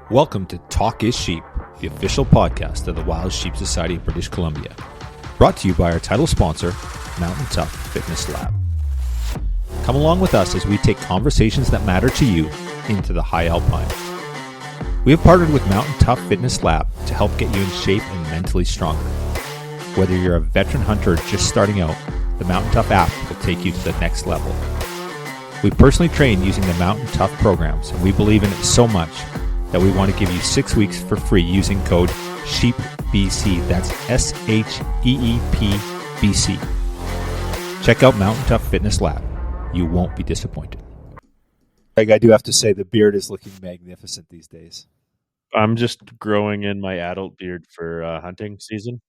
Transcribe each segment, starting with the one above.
Welcome to Talk is Sheep, the official podcast of the Wild Sheep Society of British Columbia. Brought to you by our title sponsor, Mountain Tough Fitness Lab. Come along with us as we take conversations that matter to you into the high alpine. We have partnered with Mountain Tough Fitness Lab to help get you in shape and mentally stronger. Whether you're a veteran hunter or just starting out, the Mountain Tough app will take you to the next level. We personally train using the Mountain Tough programs, and we believe in it so much that we want to give you 6 weeks for free using code SHEEPBC. That's SHEEPBC. Check out Mountain Tough Fitness Lab. You won't be disappointed. Greg, I do have to say the beard is looking magnificent these days. I'm just growing in my adult beard for hunting season.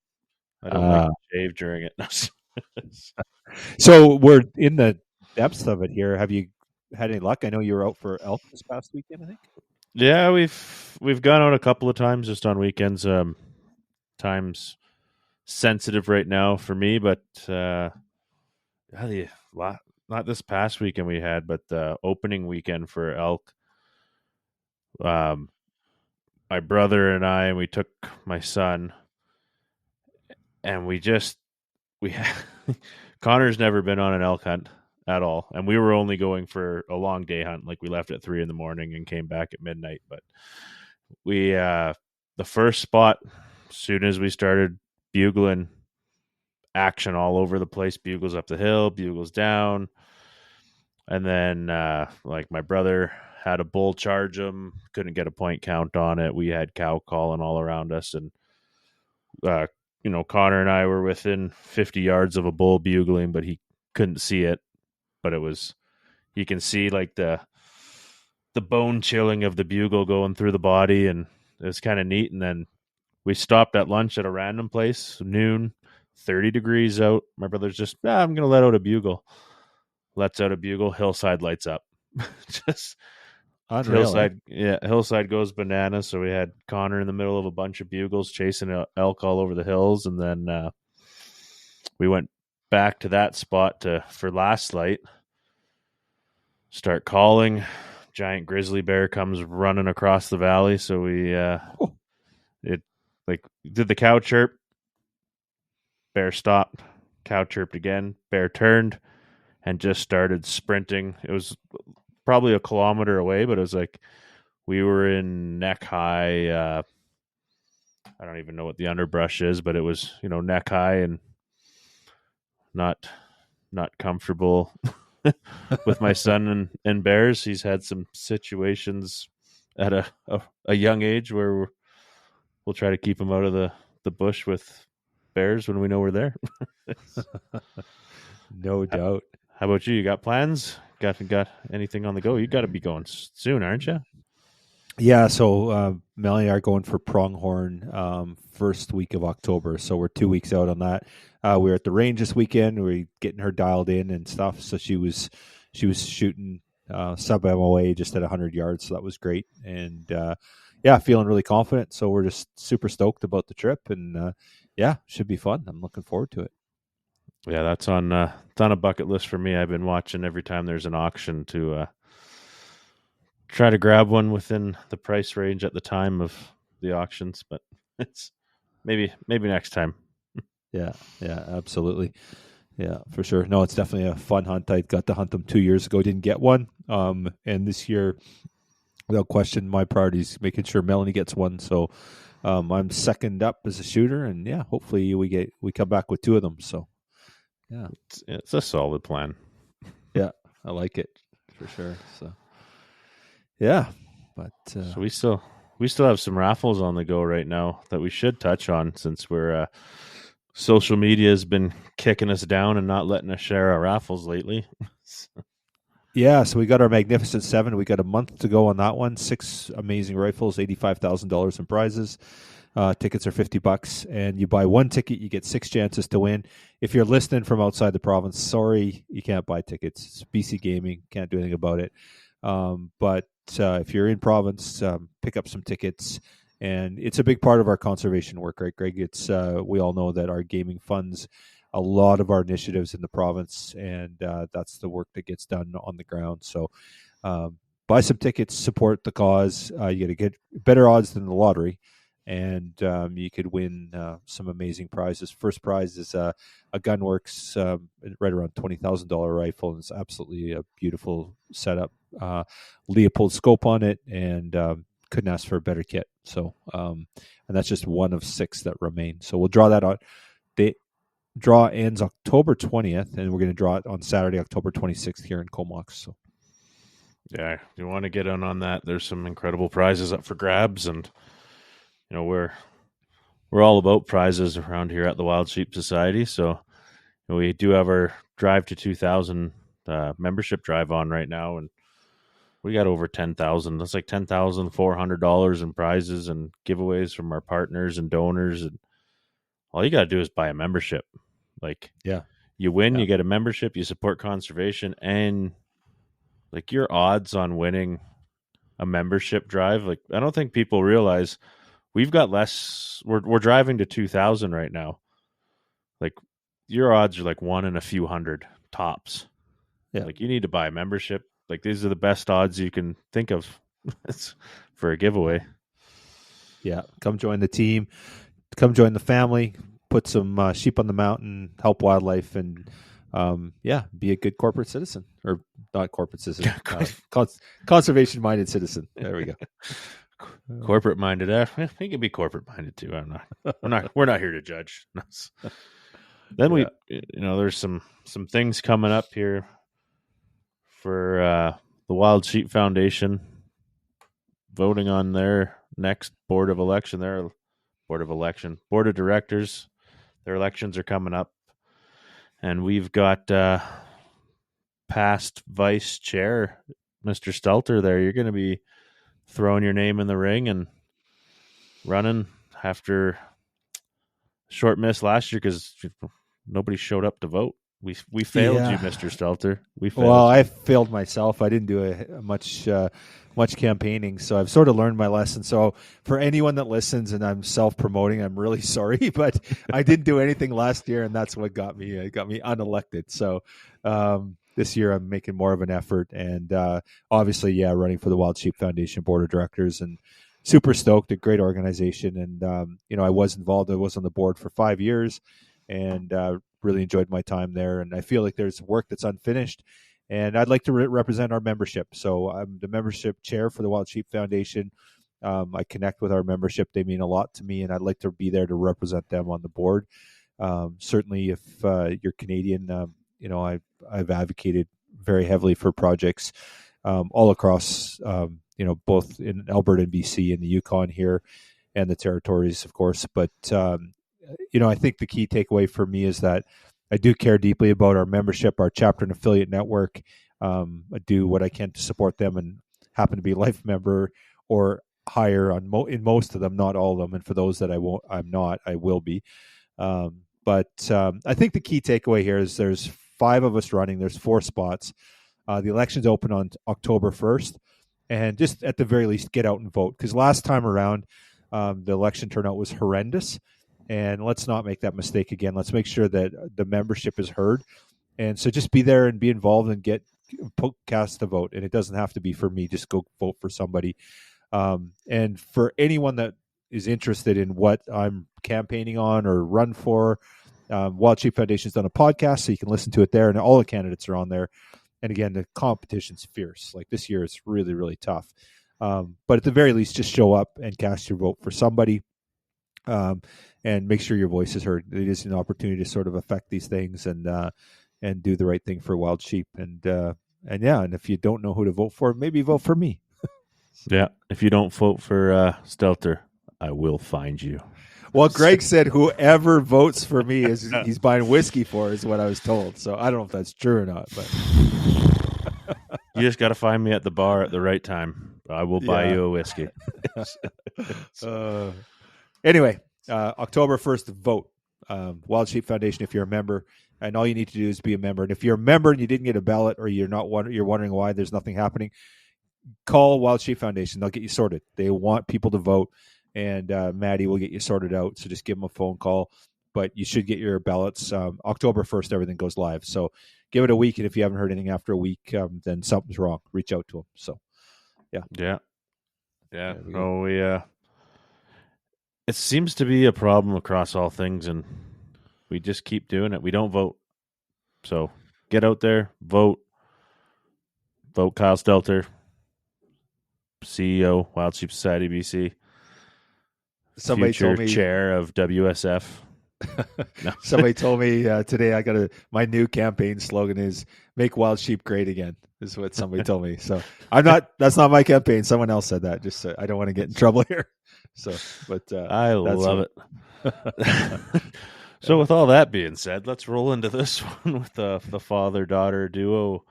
I don't like to shave during it. So we're in the depths of it here. Have you had any luck? I know you were out for elk this past weekend, I think. Yeah, we've gone out a couple of times just on weekends. Time's sensitive right now for me, but not this past weekend we had, but the opening weekend for elk. My brother and we took my son, and Connor's never been on an elk hunt at all, and we were only going for a long day hunt. Like, we left at 3 a.m. and came back at midnight. But we the first spot, as soon as we started bugling, action all over the place. Bugles up the hill, bugles down, and then like my brother had a bull charge him, couldn't get a point count on it. We had cow calling all around us, and Connor and I were within 50 yards of a bull bugling, but he couldn't see it. But you can see like the bone chilling of the bugle going through the body, and it was kind of neat. And then we stopped at lunch at a random place, noon, 30 degrees out. My brother's just, I'm going to let out a bugle. Lets out a bugle, hillside lights up. Just unreal. Hillside goes bananas. So we had Connor in the middle of a bunch of bugles chasing elk all over the hills, and then we went back to that spot for last light. Start calling. Giant grizzly bear comes running across the valley. So we did the cow chirp. Bear stopped. Cow chirped again. Bear turned and just started sprinting. It was probably a kilometer away, but it was like we were in neck high. I don't even know what the underbrush is, but it was neck high and not comfortable with my son and bears. He's had some situations at a young age where we'll try to keep him out of the bush with bears when we know we're there. No doubt. How about you? You got plans? Got anything on the go? You got to be going soon, aren't you? Yeah, so Melanie and I are going for pronghorn first week of October, so we're 2 weeks out on that. We were at the range this weekend. We were getting her dialed in and stuff, so she was shooting sub MOA just at 100 yards, so that was great. And feeling really confident. So we're just super stoked about the trip, and should be fun. I'm looking forward to it. Yeah, that's on a bucket list for me. I've been watching every time there's an auction to try to grab one within the price range at the time of the auctions, but it's maybe next time. Yeah, absolutely. Yeah, for sure. No, it's definitely a fun hunt. I got to hunt them 2 years ago, didn't get one. And this year, without question, my priority is making sure Melanie gets one. So I'm second up as a shooter, and hopefully we come back with 2 of them. So yeah, it's a solid plan. Yeah, I like it for sure. So yeah, but so we still have some raffles on the go right now that we should touch on, since we're social media has been kicking us down and not letting us share our raffles lately. Yeah, so we got our Magnificent 7. We got a month to go on that one. 6 amazing rifles, $85,000 in prizes. Tickets are $50, and you buy 1 ticket, you get 6 chances to win. If you're listening from outside the province, sorry, you can't buy tickets. It's BC Gaming, can't do anything about it. But if you're in province, pick up some tickets. And it's a big part of our conservation work, right, Greg? It's we all know that our gaming funds a lot of our initiatives in the province, and that's the work that gets done on the ground. So buy some tickets, support the cause. You get better odds than the lottery, and you could win some amazing prizes. First prize is a Gunworks right around $20,000 rifle, and it's absolutely a beautiful setup. Leopold scope on it, and couldn't ask for a better kit. So, and that's just one of 6 that remain. So we'll draw that out. The draw ends October 20th, and we're going to draw it on Saturday, October 26th here in Comox. So. Yeah, if you want to get in on that, there's some incredible prizes up for grabs, and we're all about prizes around here at the Wild Sheep Society. So we do have our Drive to 2000 membership drive on right now, and we got over 10,000. That's like $10,400 in prizes and giveaways from our partners and donors, and all you got to do is buy a membership. Like, yeah, you win, you get a membership, you support conservation, and like your odds on winning a membership drive, like I don't think people realize we've got less. We're driving to 2,000 right now. Like your odds are like 1 in a few hundred tops. Yeah. Like you need to buy a membership. Like these are the best odds you can think of for a giveaway. Yeah. Come join the team. Come join the family. Put some sheep on the mountain. Help wildlife, and be a good corporate citizen, or not corporate citizen, conservation-minded citizen. There we go. Corporate-minded. He can be corporate-minded too. We're not here to judge. Then there's some things coming up here for the Wild Sheep Foundation voting on their next board of directors. Their elections are coming up. And we've got past vice chair, Mr. Stelter there. You're going to be throwing your name in the ring and running after a short miss last year because nobody showed up to vote. We failed you, Mr. Stelter. I failed myself. I didn't do much campaigning, so I've sort of learned my lesson. So for anyone that listens, and I'm self-promoting, I'm really sorry, but I didn't do anything last year, and that's what got me unelected. So this year I'm making more of an effort, and obviously, running for the Wild Sheep Foundation Board of Directors, and super stoked. A great organization, and I was involved. I was on the board for 5 years, and really enjoyed my time there. And I feel like there's work that's unfinished, and I'd like to represent our membership. So I'm the membership chair for the Wild Sheep Foundation. I connect with our membership. They mean a lot to me, and I'd like to be there to represent them on the board. Certainly, if you're Canadian, I've advocated very heavily for projects all across, both in Alberta and BC and the Yukon here and the territories, of course. But, I think the key takeaway for me is that I do care deeply about our membership, our chapter and affiliate network. I do what I can to support them, and happen to be a life member or higher in most of them, not all of them. And for those that I will be. But I think the key takeaway here is there's 5 of us running. There's 4 spots. The election's open on October 1st. And just at the very least, get out and vote. Because last time around, the election turnout was horrendous. And let's not make that mistake again. Let's make sure that the membership is heard. And so just be there and be involved and cast a vote. And it doesn't have to be for me. Just go vote for somebody. And for anyone that is interested in what I'm campaigning on or run for, Wild Sheep Foundation's done a podcast, so you can listen to it there. And all the candidates are on there. And again, the competition's fierce. Like this year is really, really tough. But at the very least, just show up and cast your vote for somebody. And make sure your voice is heard. It is an opportunity to sort of affect these things and do the right thing for wild sheep. And if you don't know who to vote for, maybe vote for me. Yeah, if you don't vote for Stelter, I will find you. Well, Greg said whoever votes for me he's buying whiskey for, is what I was told. So I don't know if that's true or not. But you just got to find me at the bar at the right time. I will buy you a whiskey. Anyway, October 1st, vote. Wild Sheep Foundation, if you're a member, and all you need to do is be a member. And if you're a member and you didn't get a ballot, or you're wondering why there's nothing happening, call Wild Sheep Foundation. They'll get you sorted. They want people to vote, and Maddie will get you sorted out. So just give them a phone call. But you should get your ballots. October 1st, everything goes live. So give it a week, and if you haven't heard anything after a week, then something's wrong. Reach out to them. So Yeah. There we go. So we it seems to be a problem across all things, and we just keep doing it. We don't vote. So get out there, vote. Vote Kyle Stelter, CEO, Wild Sheep Society BC. Somebody future told me chair of WSF. No. Somebody told me today my new campaign slogan is "Make Wild Sheep Great Again." Is what somebody told me. So that's not my campaign. Someone else said that. Just I don't want to get in trouble here. So, but I love it. So with all that being said, let's roll into this one with the father-daughter duo,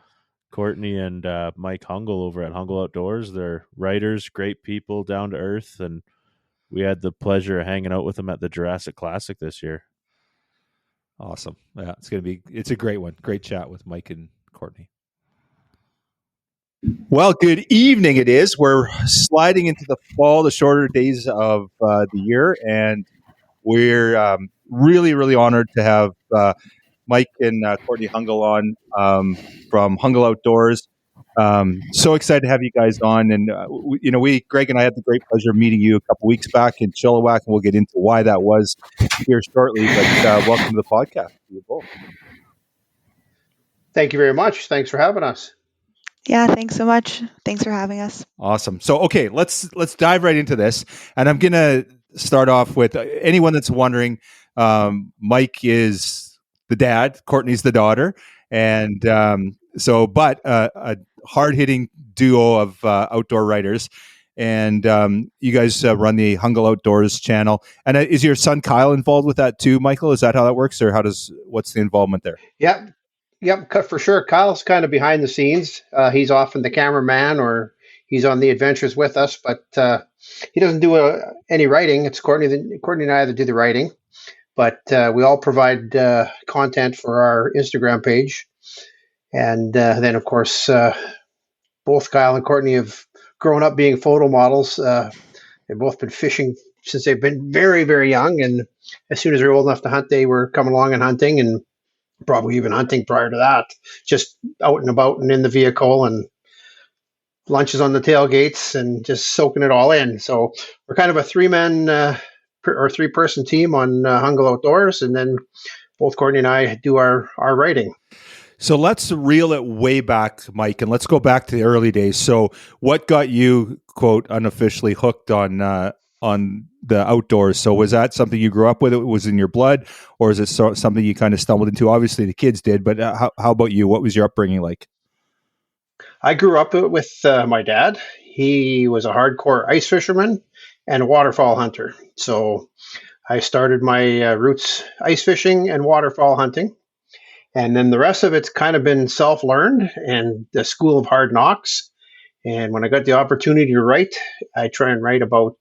Courtney and Mike Hungle over at Hungle Outdoors. They're writers, great people, down to earth, and we had the pleasure of hanging out with them at the Jurassic Classic this year. Awesome. Yeah, it's a great one. Great chat with Mike and Courtney. Well, good evening. It is. We're sliding into the fall, the shorter days of the year, and we're really, really honored to have Mike and Courtney Hungle on from Hungle Outdoors. So excited to have you guys on. And, Greg and I had the great pleasure of meeting you a couple weeks back in Chilliwack, and we'll get into why that was here shortly. But welcome to the podcast. You both. Thank you very much. Thanks for having us. Yeah, thanks so much. Thanks for having us. Awesome. So, okay, let's dive right into this. And I'm going to start off with anyone that's wondering, Mike is the dad, Courtney's the daughter. And but a hard-hitting duo of outdoor writers. And you guys run the Hungle Outdoors channel. And is your son Kyle involved with that too, Michael? Is that how that works? Or what's the involvement there? Yep, for sure. Kyle's kind of behind the scenes. He's often the cameraman or he's on the adventures with us, but he doesn't do any writing. It's Courtney and I that do the writing, but we all provide content for our Instagram page. And then, of course, both Kyle and Courtney have grown up being photo models. They've both been fishing since they've been very, very young. And as soon as they're old enough to hunt, they were coming along and hunting, and probably even hunting prior to that, just out and about and in the vehicle and lunches on the tailgates and just soaking it all in. So we're kind of a three-person team on Hungle Outdoors, and then both Courtney and I do our writing. So let's reel it way back, Mike, and let's go back to the early days. So what got you, quote, unofficially hooked on the outdoors? So was that something you grew up with? It was in your blood, or is it something you kind of stumbled into? Obviously the kids did, but how about you? What was your upbringing like? I grew up with my dad. He was a hardcore ice fisherman and a waterfowl hunter. So I started my roots ice fishing and waterfowl hunting. And then the rest of it's kind of been self-learned and the school of hard knocks. And when I got the opportunity to write, I try and write about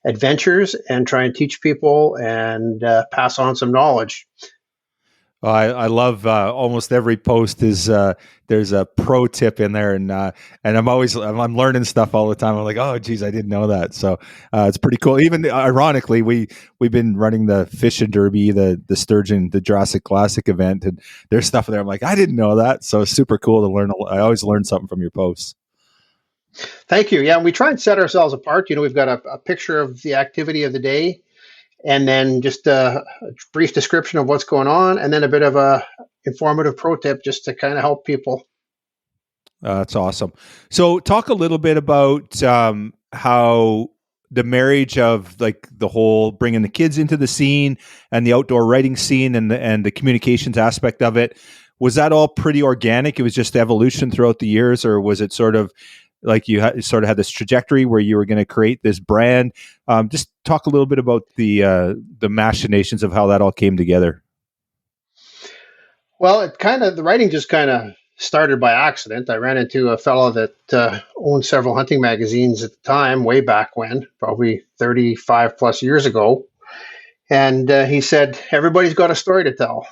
adventures and try and teach people and pass on some knowledge. I love almost every post is there's a pro tip in there, and I'm learning stuff all the time. I'm like, oh geez, I didn't know that. So it's pretty cool. Even ironically, we've been running the fishing derby, the sturgeon, the Jurassic Classic event, and there's stuff there. I'm like, I didn't know that. So it's super cool to learn. I always learn something from your posts. Thank you. Yeah, we try and set ourselves apart. We've got a picture of the activity of the day, and then just a brief description of what's going on, and then a bit of a informative pro tip just to kind of help people. That's awesome. So talk a little bit about how the marriage of like the whole bringing the kids into the scene and the outdoor writing scene and the communications aspect of it. Was that all pretty organic? It was just evolution throughout the years, or was it sort of like you sort of had this trajectory where you were going to create this brand? Just talk a little bit about the machinations of how that all came together. Well, the writing just kind of started by accident. I ran into a fellow that owned several hunting magazines at the time, way back when, probably 35 plus years ago. And he said, everybody's got a story to tell.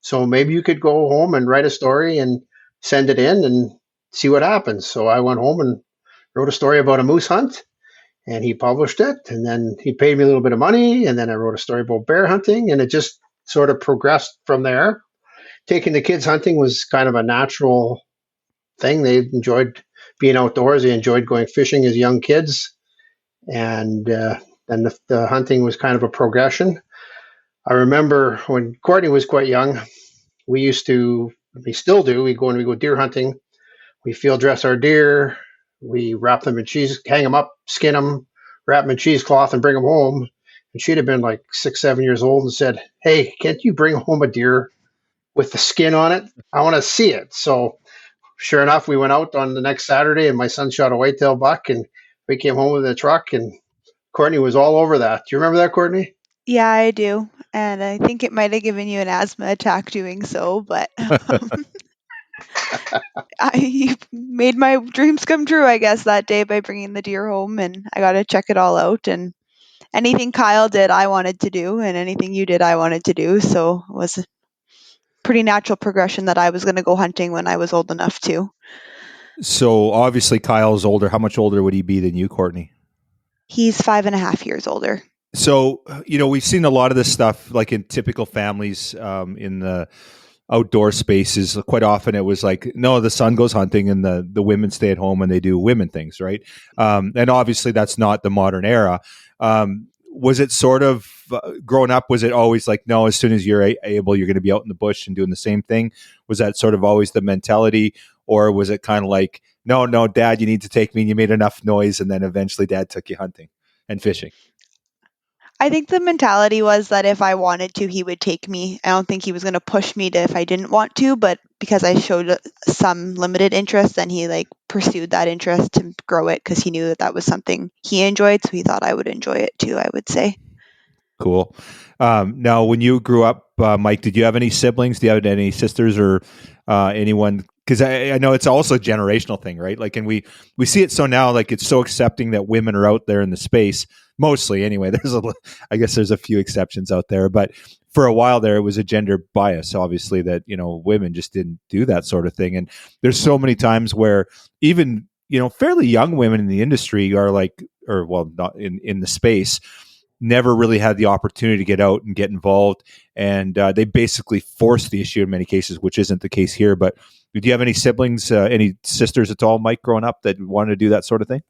So maybe you could go home and write a story and send it in and see what happens. So I went home and wrote a story about a moose hunt, and he published it. And then he paid me a little bit of money. And then I wrote a story about bear hunting, and it just sort of progressed from there. Taking the kids hunting was kind of a natural thing. They enjoyed being outdoors. They enjoyed going fishing as young kids, and then the hunting was kind of a progression. I remember when Courtney was quite young, we still do, when we go deer hunting, we field dress our deer, we wrap them in cheese, hang them up, skin them, wrap them in cheesecloth, and bring them home. And she'd have been like 6, 7 years old and said, "Hey, can't you bring home a deer with the skin on it? I want to see it." So sure enough, we went out on the next Saturday, and my son shot a whitetail buck, and we came home with a truck, and Courtney was all over that. Do you remember that, Courtney? Yeah, I do. And I think it might have given you an asthma attack doing so, but you made my dreams come true, I guess, that day by bringing the deer home, and I got to check it all out. And anything Kyle did, I wanted to do, and anything you did, I wanted to do. So it was a pretty natural progression that I was going to go hunting when I was old enough to. So obviously Kyle's older. How much older would he be than you, Courtney? He's 5.5 years older. So, we've seen a lot of this stuff like in typical families in the outdoor spaces. Quite often it was like, no, the son goes hunting and the women stay at home and they do women things, right? And obviously that's not the modern era. Was it sort of growing up, was it always like, no, as soon as you're able, you're going to be out in the bush and doing the same thing? Was that sort of always the mentality? Or was it kind of like, no, Dad, you need to take me and you made enough noise and then eventually Dad took you hunting and fishing? I think the mentality was that if I wanted to, he would take me. I don't think he was going to push me to if I didn't want to, but because I showed some limited interest, then he pursued that interest to grow it because he knew that was something he enjoyed. So he thought I would enjoy it too, I would say. Cool. Now, when you grew up, Mike, did you have any siblings? Do you have any sisters or anyone? Because I know it's also a generational thing, right? Like, and we see it so now, like it's so accepting that women are out there in the space, mostly anyway. I guess there's a few exceptions out there, but for a while there, it was a gender bias, obviously, that, women just didn't do that sort of thing. And there's so many times where even, fairly young women in the industry are like, or well, not in the space, never really had the opportunity to get out and get involved. And they basically force the issue in many cases, which isn't the case here. But do you have any siblings, any sisters at all, Mike, growing up that wanted to do that sort of thing?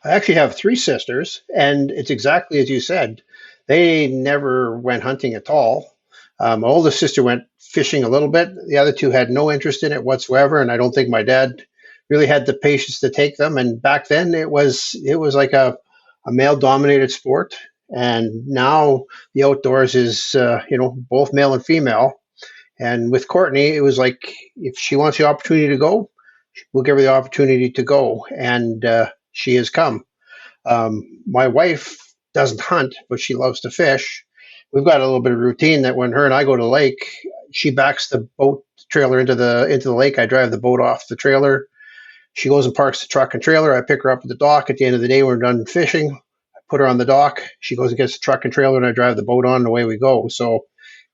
I actually have 3 sisters, and it's exactly as you said. They never went hunting at all. My oldest sister went fishing a little bit. The other 2 had no interest in it whatsoever, and I don't think my dad really had the patience to take them. And back then, it was like a male-dominated sport, and now the outdoors is both male and female. And with Courtney, it was like if she wants the opportunity to go, we'll give her the opportunity to go, and she has come. My wife doesn't hunt, but she loves to fish. We've got a little bit of routine that when her and I go to the lake, she backs the boat trailer into the lake. I drive the boat off the trailer. She goes and parks the truck and trailer. I pick her up at the dock. At the end of the day, we're done fishing. I put her on the dock. She goes and gets the truck and trailer, and I drive the boat on, and away we go. So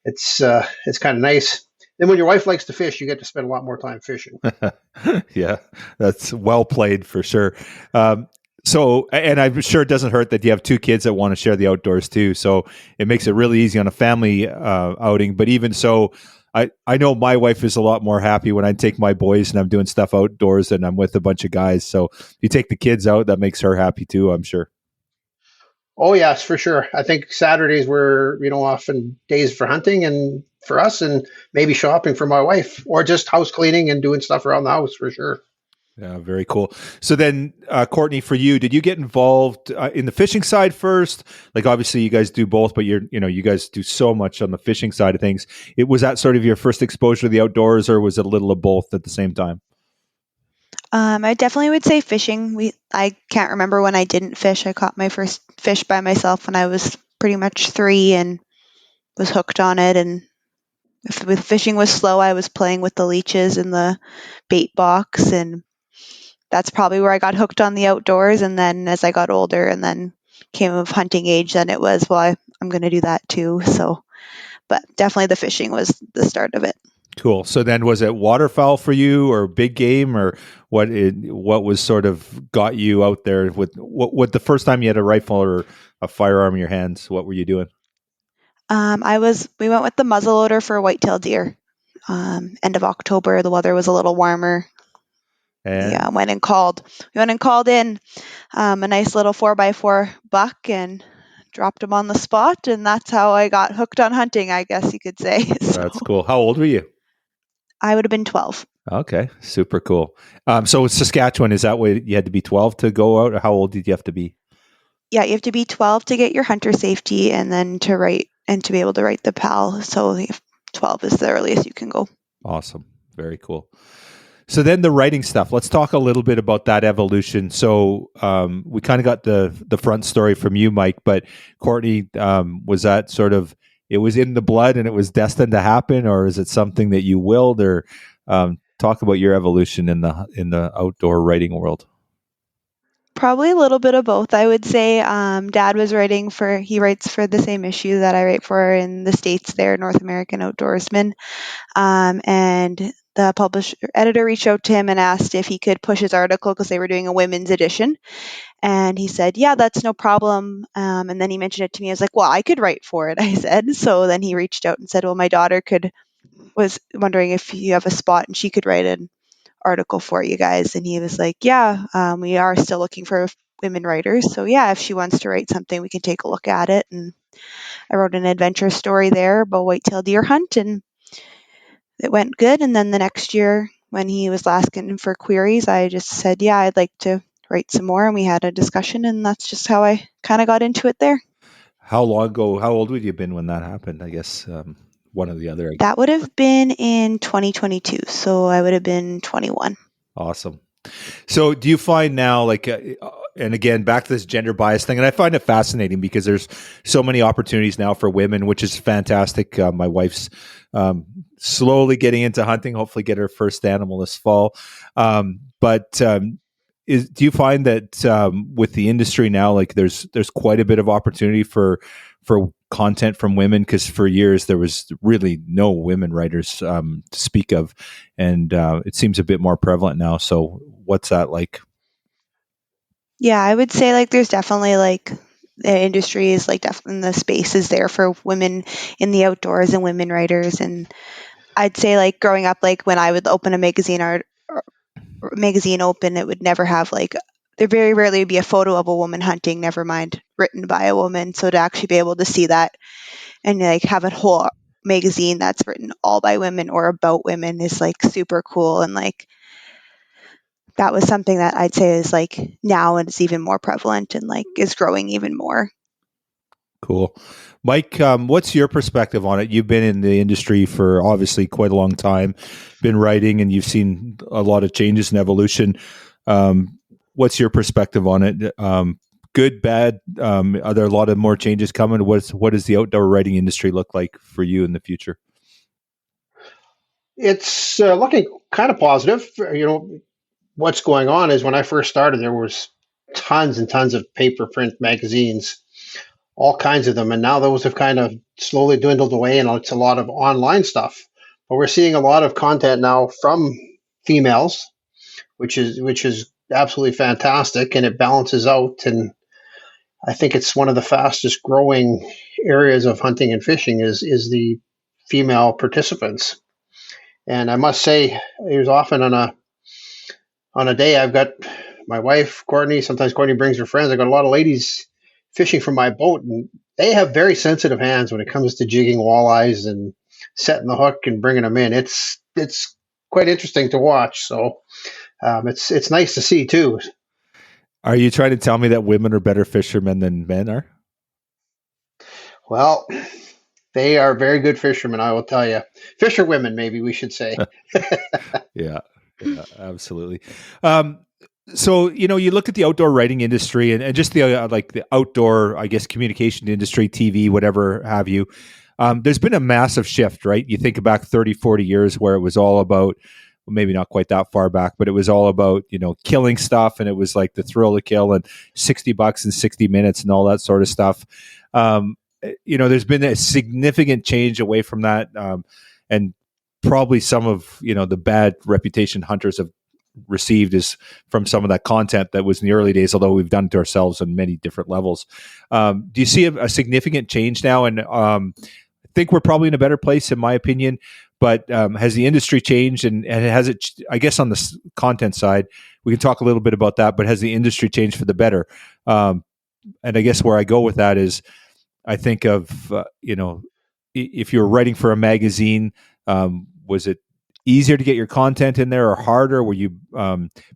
it's kind of nice. Then when your wife likes to fish, you get to spend a lot more time fishing. Yeah, that's well played for sure. So, and I'm sure it doesn't hurt that you have 2 kids that want to share the outdoors too. So it makes it really easy on a family outing. But even so, I know my wife is a lot more happy when I take my boys and I'm doing stuff outdoors and I'm with a bunch of guys. So if you take the kids out, that makes her happy too, I'm sure. Oh yes, for sure. I think Saturdays were, often days for hunting and for us, and maybe shopping for my wife, or just house cleaning and doing stuff around the house for sure. Yeah, very cool. So then, Courtney, for you, did you get involved in the fishing side first? Like, obviously, you guys do both, but you guys do so much on the fishing side of things. Was that sort of your first exposure to the outdoors, or was it a little of both at the same time? I definitely would say fishing. I can't remember when I didn't fish. I caught my first fish by myself when I was pretty much 3 and was hooked on it. And if fishing was slow, I was playing with the leeches in the bait box, and that's probably where I got hooked on the outdoors. And then as I got older and then came of hunting age, then it was, well, I'm going to do that too. So, but definitely the fishing was the start of it. Cool. So then, was it waterfowl for you, or big game, or what was sort of got you out there with what the first time you had a rifle or a firearm in your hands? What were you doing? We went with the muzzleloader for whitetail deer. End of October, the weather was a little warmer. And went and called. We went and called in a nice little 4x4 buck and dropped him on the spot, and that's how I got hooked on hunting, I guess you could say. So that's cool. How old were you? I would have been 12. Okay, super cool. So Saskatchewan, is that way you had to be 12 to go out, or how old did you have to be? Yeah, you have to be 12 to get your hunter safety, and then to write and to be able to write the PAL. So 12 is the earliest you can go. Awesome. Very cool. So then the writing stuff. Let's talk a little bit about that evolution. So we kind of got the front story from you, Mike, but Courtney, was that sort of, it was in the blood and it was destined to happen, or is it something that you willed? Or talk about your evolution in the outdoor writing world. Probably a little bit of both, I would say. Dad was he writes for the same issue that I write for in the States there, North American Outdoorsman. And the editor reached out to him and asked if he could push his article because they were doing a women's edition. And he said, yeah, that's no problem. And then he mentioned it to me. I was like, well, I could write for it, I said. So then he reached out and said, well, my daughter was wondering if you have a spot and she could write an article for you guys. And he was like, yeah, we are still looking for women writers. So yeah, if she wants to write something, we can take a look at it. And I wrote an adventure story there about whitetail deer hunt, and it went good. And then the next year when he was asking for queries, I just said, yeah, I'd like to write some more. And we had a discussion, and that's just how I kind of got into it there. How long ago, how old would you have been when that happened? I guess one or the other. That would have been in 2022. So I would have been 21. Awesome. So do you find now, like, and again, back to this gender bias thing, and I find it fascinating because there's so many opportunities now for women, which is fantastic. My wife's slowly getting into hunting, hopefully get her first animal this fall. Do you find that with the industry now, like there's quite a bit of opportunity for content from women? Because for years there was really no women writers to speak of, and it seems a bit more prevalent now. So what's that like? Yeah, I would say like there's definitely like the industry is like definitely the space is there for women in the outdoors and women writers. And I'd say like growing up, like when I would open a magazine open, it would never have like, there very rarely would be a photo of a woman hunting, never mind written by a woman. So to actually be able to see that and like have a whole magazine that's written all by women or about women is like super cool. And like that was something that I'd say is like now it's even more prevalent and like is growing even more. Cool. Mike, what's your perspective on it? You've been in the industry for obviously quite a long time, been writing, and you've seen a lot of changes and evolution. What's your perspective on it? Good, bad? Are there a lot of more changes coming? What does the outdoor writing industry look like for you in the future? It's looking kind of positive. What's going on is when I first started, there was tons and tons of paper print magazines, all kinds of them. And now those have kind of slowly dwindled away, and it's a lot of online stuff. But we're seeing a lot of content now from females, which is absolutely fantastic, and it balances out. And I think it's one of the fastest growing areas of hunting and fishing is the female participants. And I must say, there's often on a day I've got my wife, Courtney, sometimes Courtney brings her friends. I've got a lot of ladies fishing from my boat, and they have very sensitive hands when it comes to jigging walleyes and setting the hook and bringing them in. It's quite interesting to watch. So it's nice to see too. Are you trying to tell me that women are better fishermen than men are? Well, they are very good fishermen, I will tell you. Fisher women, maybe we should say. Yeah, absolutely. So, you look at the outdoor writing industry and just the the outdoor, I guess, communication industry, TV, whatever have you. There's been a massive shift, right? You think back 30, 40 years where it was all about, well, maybe not quite that far back, but it was all about, killing stuff. And it was like the thrill to kill and $60 and 60 minutes and all that sort of stuff. There's been a significant change away from that. And probably some of, the bad reputation hunters have received is from some of that content that was in the early days, although we've done it to ourselves on many different levels. Do you see a significant change now? And I think we're probably in a better place, in my opinion. But has the industry changed, and has it? I guess on the content side, we can talk a little bit about that. But has the industry changed for the better? And I guess where I go with that is, I think of if you were writing for a magazine, was it easier to get your content in there or harder? Were you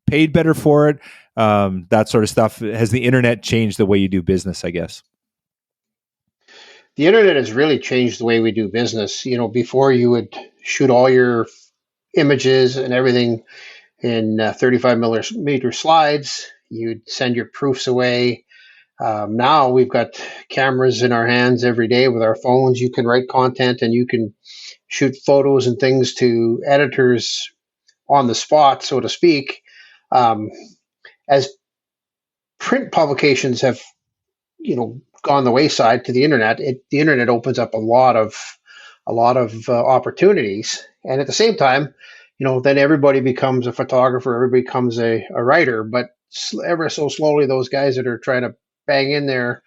paid better for it? That sort of stuff. Has the internet changed the way you do business, I guess? The internet has really changed the way we do business. Before you would shoot all your images and everything in 35 millimeter slides. You'd send your proofs away. Now we've got cameras in our hands every day with our phones. You can write content and you can shoot photos and things to editors on the spot, so to speak. As print publications have, gone the wayside to the internet, the internet opens up a lot of opportunities. And at the same time, then everybody becomes a photographer, everybody becomes a writer. But ever so slowly, those guys that are trying to bang in there,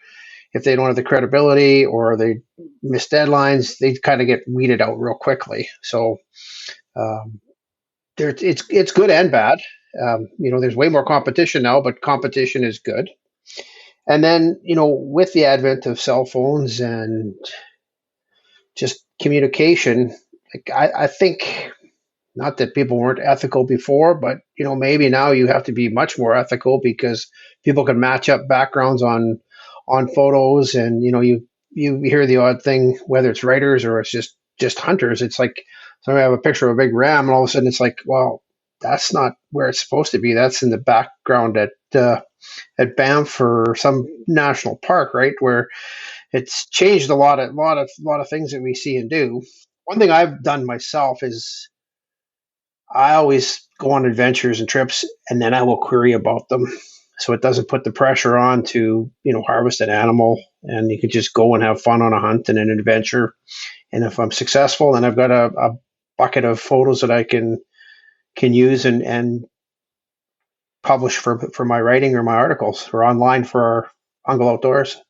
if they don't have the credibility or they miss deadlines, they kind of get weeded out real quickly. So it's good and bad. There's way more competition now, but competition is good. And then, with the advent of cell phones and just communication, I think, not that people weren't ethical before, but, maybe now you have to be much more ethical because people can match up backgrounds on photos. And, you hear the odd thing, whether it's writers or it's just hunters. It's like, somebody have a picture of a big ram and all of a sudden it's like, well, that's not where it's supposed to be. That's in the background at Banff or some national park, right? Where it's changed a lot of things that we see and do. One thing I've done myself is I always go on adventures and trips, and then I will query about them, so it doesn't put the pressure on to harvest an animal, and you can just go and have fun on a hunt and an adventure. And if I'm successful, then I've got a bucket of photos that I can use and publish for my writing or my articles or online for our Hungle Outdoors.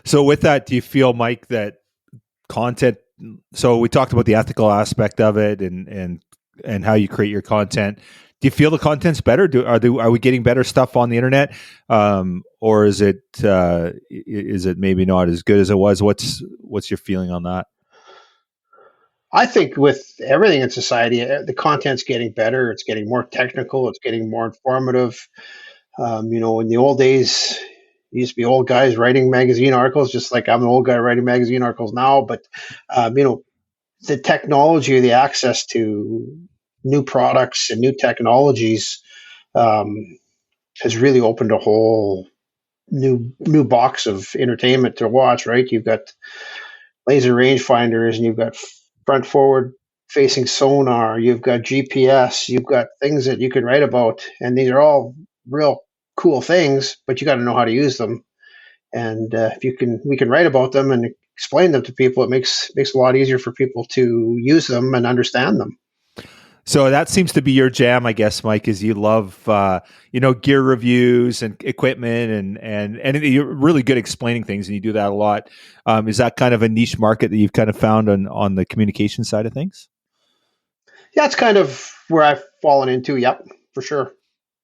So with that, do you feel, Mike, that content, so we talked about the ethical aspect of it and how you create your content. Do you feel the content's better? Are we getting better stuff on the internet? Or is it maybe not as good as it was? What's your feeling on that? I think with everything in society, the content's getting better. It's getting more technical. It's getting more informative. In the old days, it used to be old guys writing magazine articles, just like I'm an old guy writing magazine articles now. But, the technology, the access to new products and new technologies has really opened a whole new box of entertainment to watch, right? You've got laser rangefinders and you've got front forward facing sonar, you've got GPS, you've got things that you can write about, and these are all real cool things, but you got to know how to use them. And if we can write about them and explain them to people, it makes it a lot easier for people to use them and understand them. So that seems to be your jam, I guess, Mike, is you love, gear reviews and equipment and you're really good explaining things and you do that a lot. Is that kind of a niche market that you've kind of found on the communication side of things? Yeah, it's kind of where I've fallen into. Yep, for sure.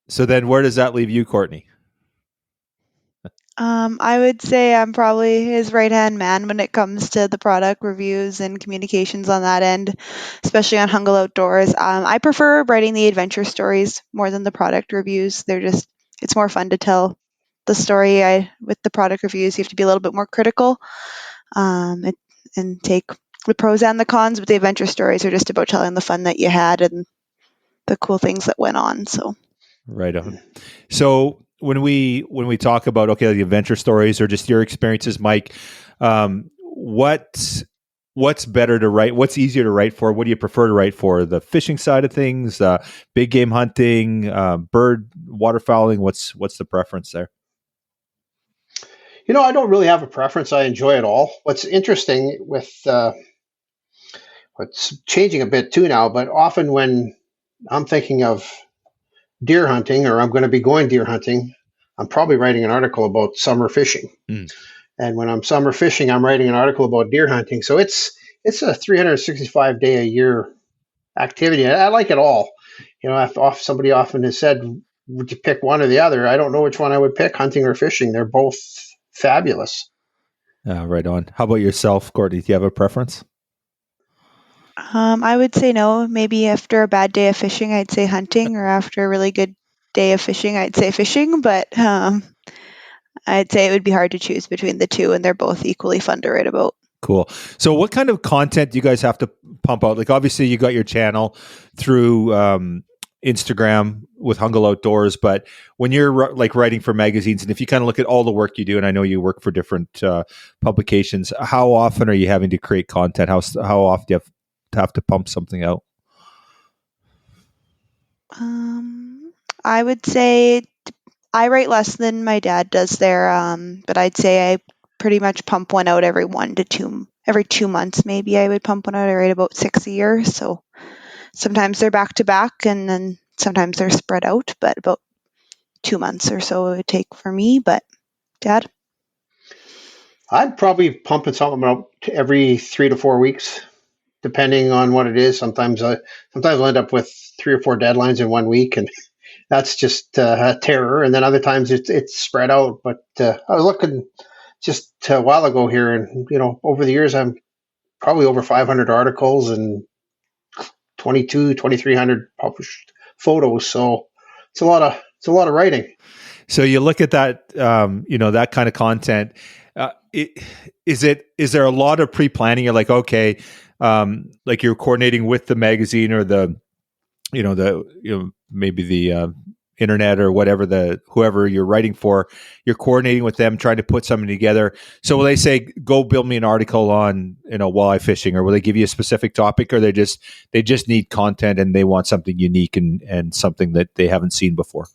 So then where does that leave you, Courtney? I would say I'm probably his right-hand man when it comes to the product reviews and communications on that end, especially on Hungle Outdoors. I prefer writing the adventure stories more than the product reviews. It's more fun to tell the story. With the product reviews, you have to be a little bit more critical and take the pros and the cons, but the adventure stories are just about telling the fun that you had and the cool things that went on. So right on. So when we talk about the adventure stories or just your experiences, Mike, what's better to write? What's easier to write for? What do you prefer to write for? The fishing side of things, big game hunting, bird waterfowling. What's the preference there? I don't really have a preference. I enjoy it all. What's interesting with what's changing a bit too now, but often when I'm thinking of deer hunting or I'm going to be going deer hunting, I'm probably writing an article about summer fishing. And when I'm summer fishing, I'm writing an article about deer hunting. So it's a 365 day a year activity. I like it all. Somebody often has said, would you pick one or the other? I don't know which one I would pick, hunting or fishing. They're both fabulous. Right on. How about yourself, Courtney? Do you have a preference? I would say no. Maybe after a bad day of fishing, I'd say hunting, or after a really good day of fishing, I'd say fishing. But I'd say it would be hard to choose between the two, and they're both equally fun to write about. Cool. So what kind of content do you guys have to pump out? Like, obviously you got your channel through Instagram with Hungle Outdoors, but when you're like writing for magazines, and if you kind of look at all the work you do, and I know you work for different publications, how often are you having to create content? How often do you have to pump something out? I would say I write less than my dad does there, but I'd say I pretty much pump one out every 2 months. Maybe I would pump one out. I write about 6 a year, so sometimes they're back to back, and then sometimes they're spread out. But about 2 months or so it would take for me. But Dad, I'd probably pump it something out every 3 to 4 weeks, depending on what it is. Sometimes I'll end up with 3 or 4 deadlines in 1 week, and that's just a terror. And then other times it's spread out. But I was looking just a while ago here, and over the years I'm probably over 500 articles and 2,300 published photos. So it's a lot of writing. So you look at that, that kind of content. Is there a lot of pre-planning? You're like, okay, like you're coordinating with the magazine or maybe the internet or whoever you're writing for, you're coordinating with them, trying to put something together. So will they say, go build me an article on, walleye fishing, or will they give you a specific topic, or they just need content and they want something unique and something that they haven't seen before?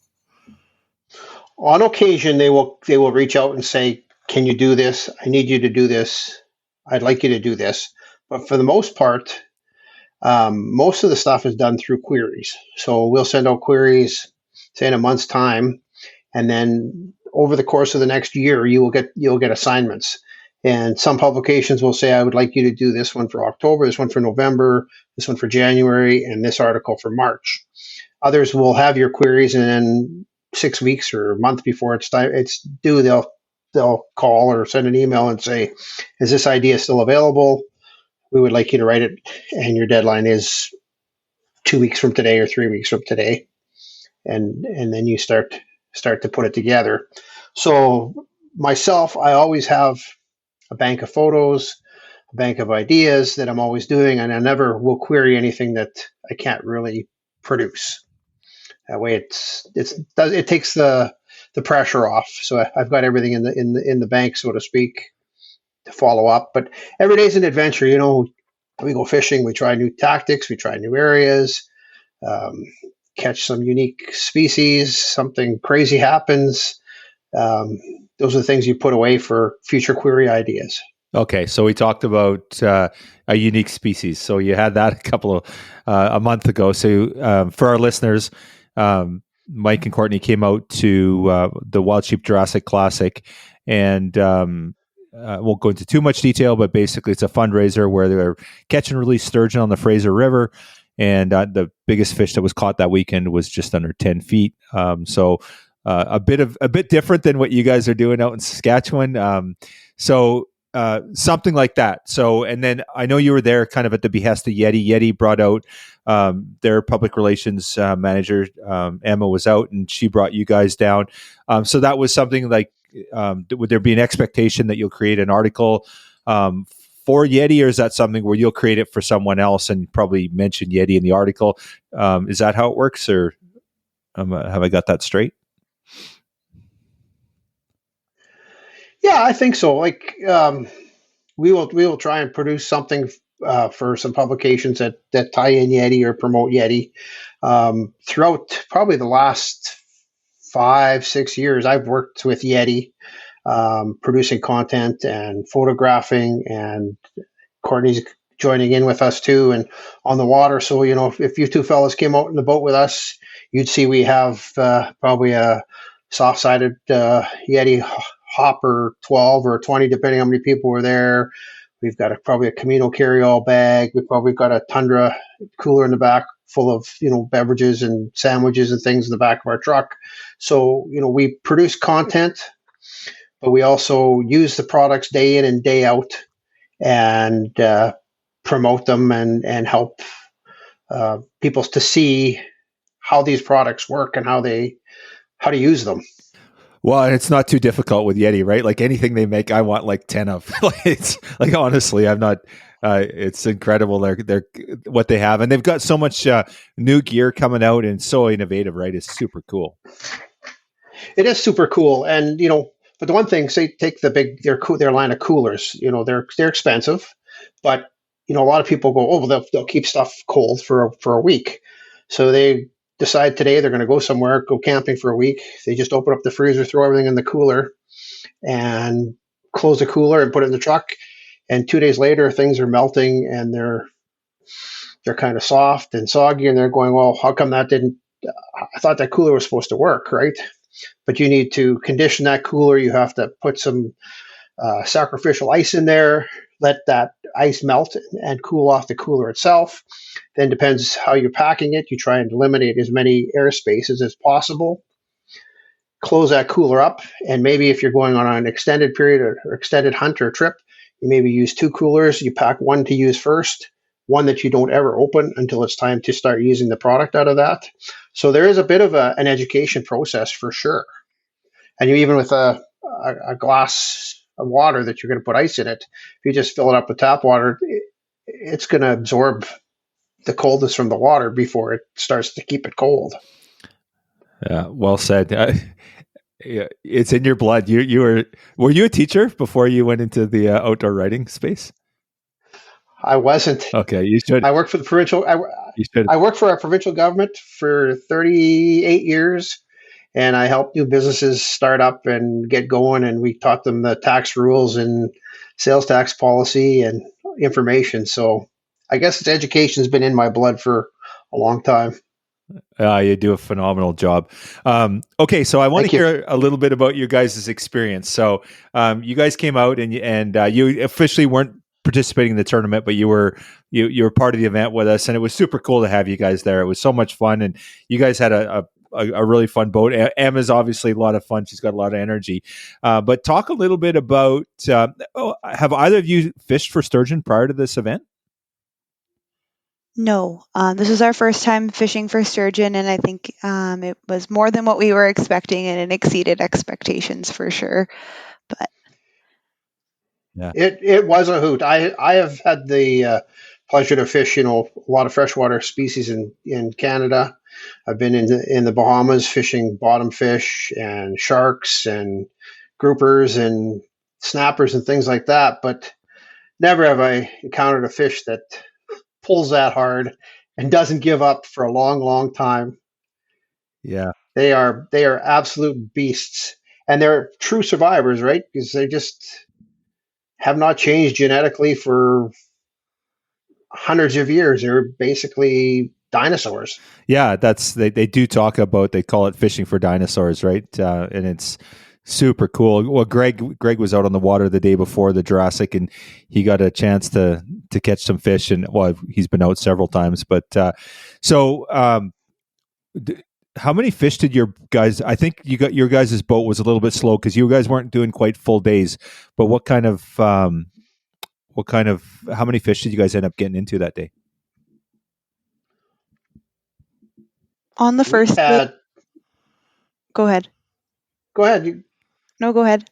On occasion, they will reach out and say, can you do this? I need you to do this. I'd like you to do this. But for the most part, most of the stuff is done through queries. So we'll send out queries, say in a month's time, and then over the course of the next year, you'll get assignments. And some publications will say, I would like you to do this one for October, this one for November, this one for January, and this article for March. Others will have your queries, and then 6 weeks or a month before it's due, they'll call or send an email and say, is this idea still available? We would like you to write it, and your deadline is 2 weeks from today or 3 weeks from today. And then you start to put it together. So myself, I always have a bank of photos, a bank of ideas that I'm always doing, and I never will query anything that I can't really produce. That way, it takes the pressure off. So I've got everything in the bank, so to speak, to follow up. But every day's an adventure. We go fishing, we try new tactics, we try new areas, catch some unique species, something crazy happens. Those are the things you put away for future query ideas. Okay, so we talked about a unique species. So you had that a month ago. So for our listeners, Mike and Courtney came out to the Wild Sheep Jurassic Classic, and won't go into too much detail, but basically it's a fundraiser where they're catch and release sturgeon on the Fraser River. And the biggest fish that was caught that weekend was just under 10 feet. So a bit different than what you guys are doing out in Saskatchewan. Something like that. So, and then I know you were there kind of at the behest of Yeti. Yeti brought out their public relations manager, Emma, was out, and she brought you guys down. So that was something like, would there be an expectation that you'll create an article for Yeti, or is that something where you'll create it for someone else and probably mention Yeti in the article? Is that how it works, or have I got that straight? Yeah, I think so. Like we will try and produce something for some publications that tie in Yeti or promote Yeti. Throughout probably the last 5-6 years, I've worked with Yeti, producing content and photographing, and Courtney's joining in with us too, and on the water. So, if you two fellas came out in the boat with us, you'd see we have probably a soft-sided Yeti hopper 12 or 20, depending on how many people were there. We've got probably a Camino carry-all bag. We've probably got a Tundra cooler in the back full of, beverages and sandwiches and things in the back of our truck. So, we produce content, but we also use the products day in and day out and promote them and help people to see how these products work and how to use them. Well, and it's not too difficult with Yeti, right? Like anything they make, I want like 10 of. It's like, honestly, I'm not. It's incredible. They're what they have, and they've got so much new gear coming out, and so innovative. Right? It's super cool. It is super cool, and but the one thing, say, take their line of coolers. They're expensive, but a lot of people go, oh, well, they'll keep stuff cold for a week, so they decide today they're going to go somewhere, go camping for a week. They just open up the freezer, throw everything in the cooler, and close the cooler and put it in the truck. And 2 days later, things are melting and they're kind of soft and soggy. And they're going, well, how come that didn't? I thought that cooler was supposed to work, right? But you need to condition that cooler. You have to put some sacrificial ice in there, let that ice melt and cool off the cooler itself. Then depends how you're packing it. You try and eliminate as many air spaces as possible. Close that cooler up, and maybe if you're going on an extended period or extended hunt or trip, you maybe use 2 coolers. You pack one to use first, one that you don't ever open until it's time to start using the product out of that. So there is a bit of an education process for sure. And even with a glass of water that you're going to put ice in it, if you just fill it up with tap water, it's going to absorb the coldness from the water before it starts to keep it cold. Yeah, well said. It's in your blood. Were you a teacher before you went into the outdoor writing space? I wasn't. Okay, you should. I worked for the provincial. I worked for our provincial government for 38 years, and I helped new businesses start up and get going. And we taught them the tax rules and sales tax policy and information. So I guess education's been in my blood for a long time. You do a phenomenal job. Okay, so I want to hear a little bit about your guys' experience. So you guys came out and you officially weren't participating in the tournament, but you were part of the event with us, and it was super cool to have you guys there. It was so much fun, and you guys had a really fun boat. Emma's obviously a lot of fun. She's got a lot of energy. But talk a little bit about, have either of you fished for sturgeon prior to this event? No, this was our first time fishing for sturgeon, and I think it was more than what we were expecting, and it exceeded expectations for sure. But yeah, it was a hoot. I have had the pleasure to fish, a lot of freshwater species in Canada. I've been in the Bahamas fishing bottom fish and sharks and groupers and snappers and things like that, but never have I encountered a fish that pulls that hard and doesn't give up for a long, long time. Yeah, they are absolute beasts, and they're true survivors, right? Because they just have not changed genetically for hundreds of years. They're basically dinosaurs. Yeah, they do talk about, they call it fishing for dinosaurs, right? And it's super cool. Well, Greg was out on the water the day before the Jurassic, and he got a chance to catch some fish. And well, he's been out several times. But how many fish did your guys? I think your guys' boat was a little bit slow because you guys weren't doing quite full days. But how many fish did you guys end up getting into that day? on the first day, go ahead. Go ahead. No, go ahead.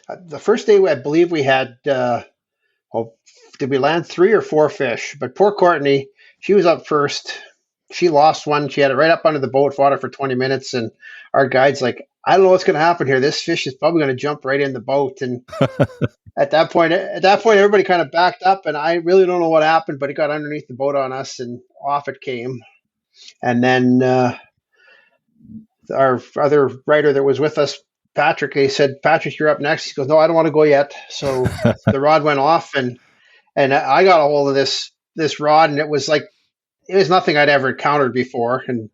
The first day, I believe we had, did we land 3 or 4 fish? But poor Courtney, she was up first. She lost one. She had it right up under the boat, fought it for 20 minutes. And our guide's like, I don't know what's going to happen here. This fish is probably going to jump right in the boat. And at that point, everybody kind of backed up. And I really don't know what happened, but it got underneath the boat on us and off it came. And then our other writer that was with us, Patrick, he said, Patrick, you're up next. He goes, no, I don't want to go yet. So the rod went off, and I got a hold of this rod, and it was nothing I'd ever encountered before. And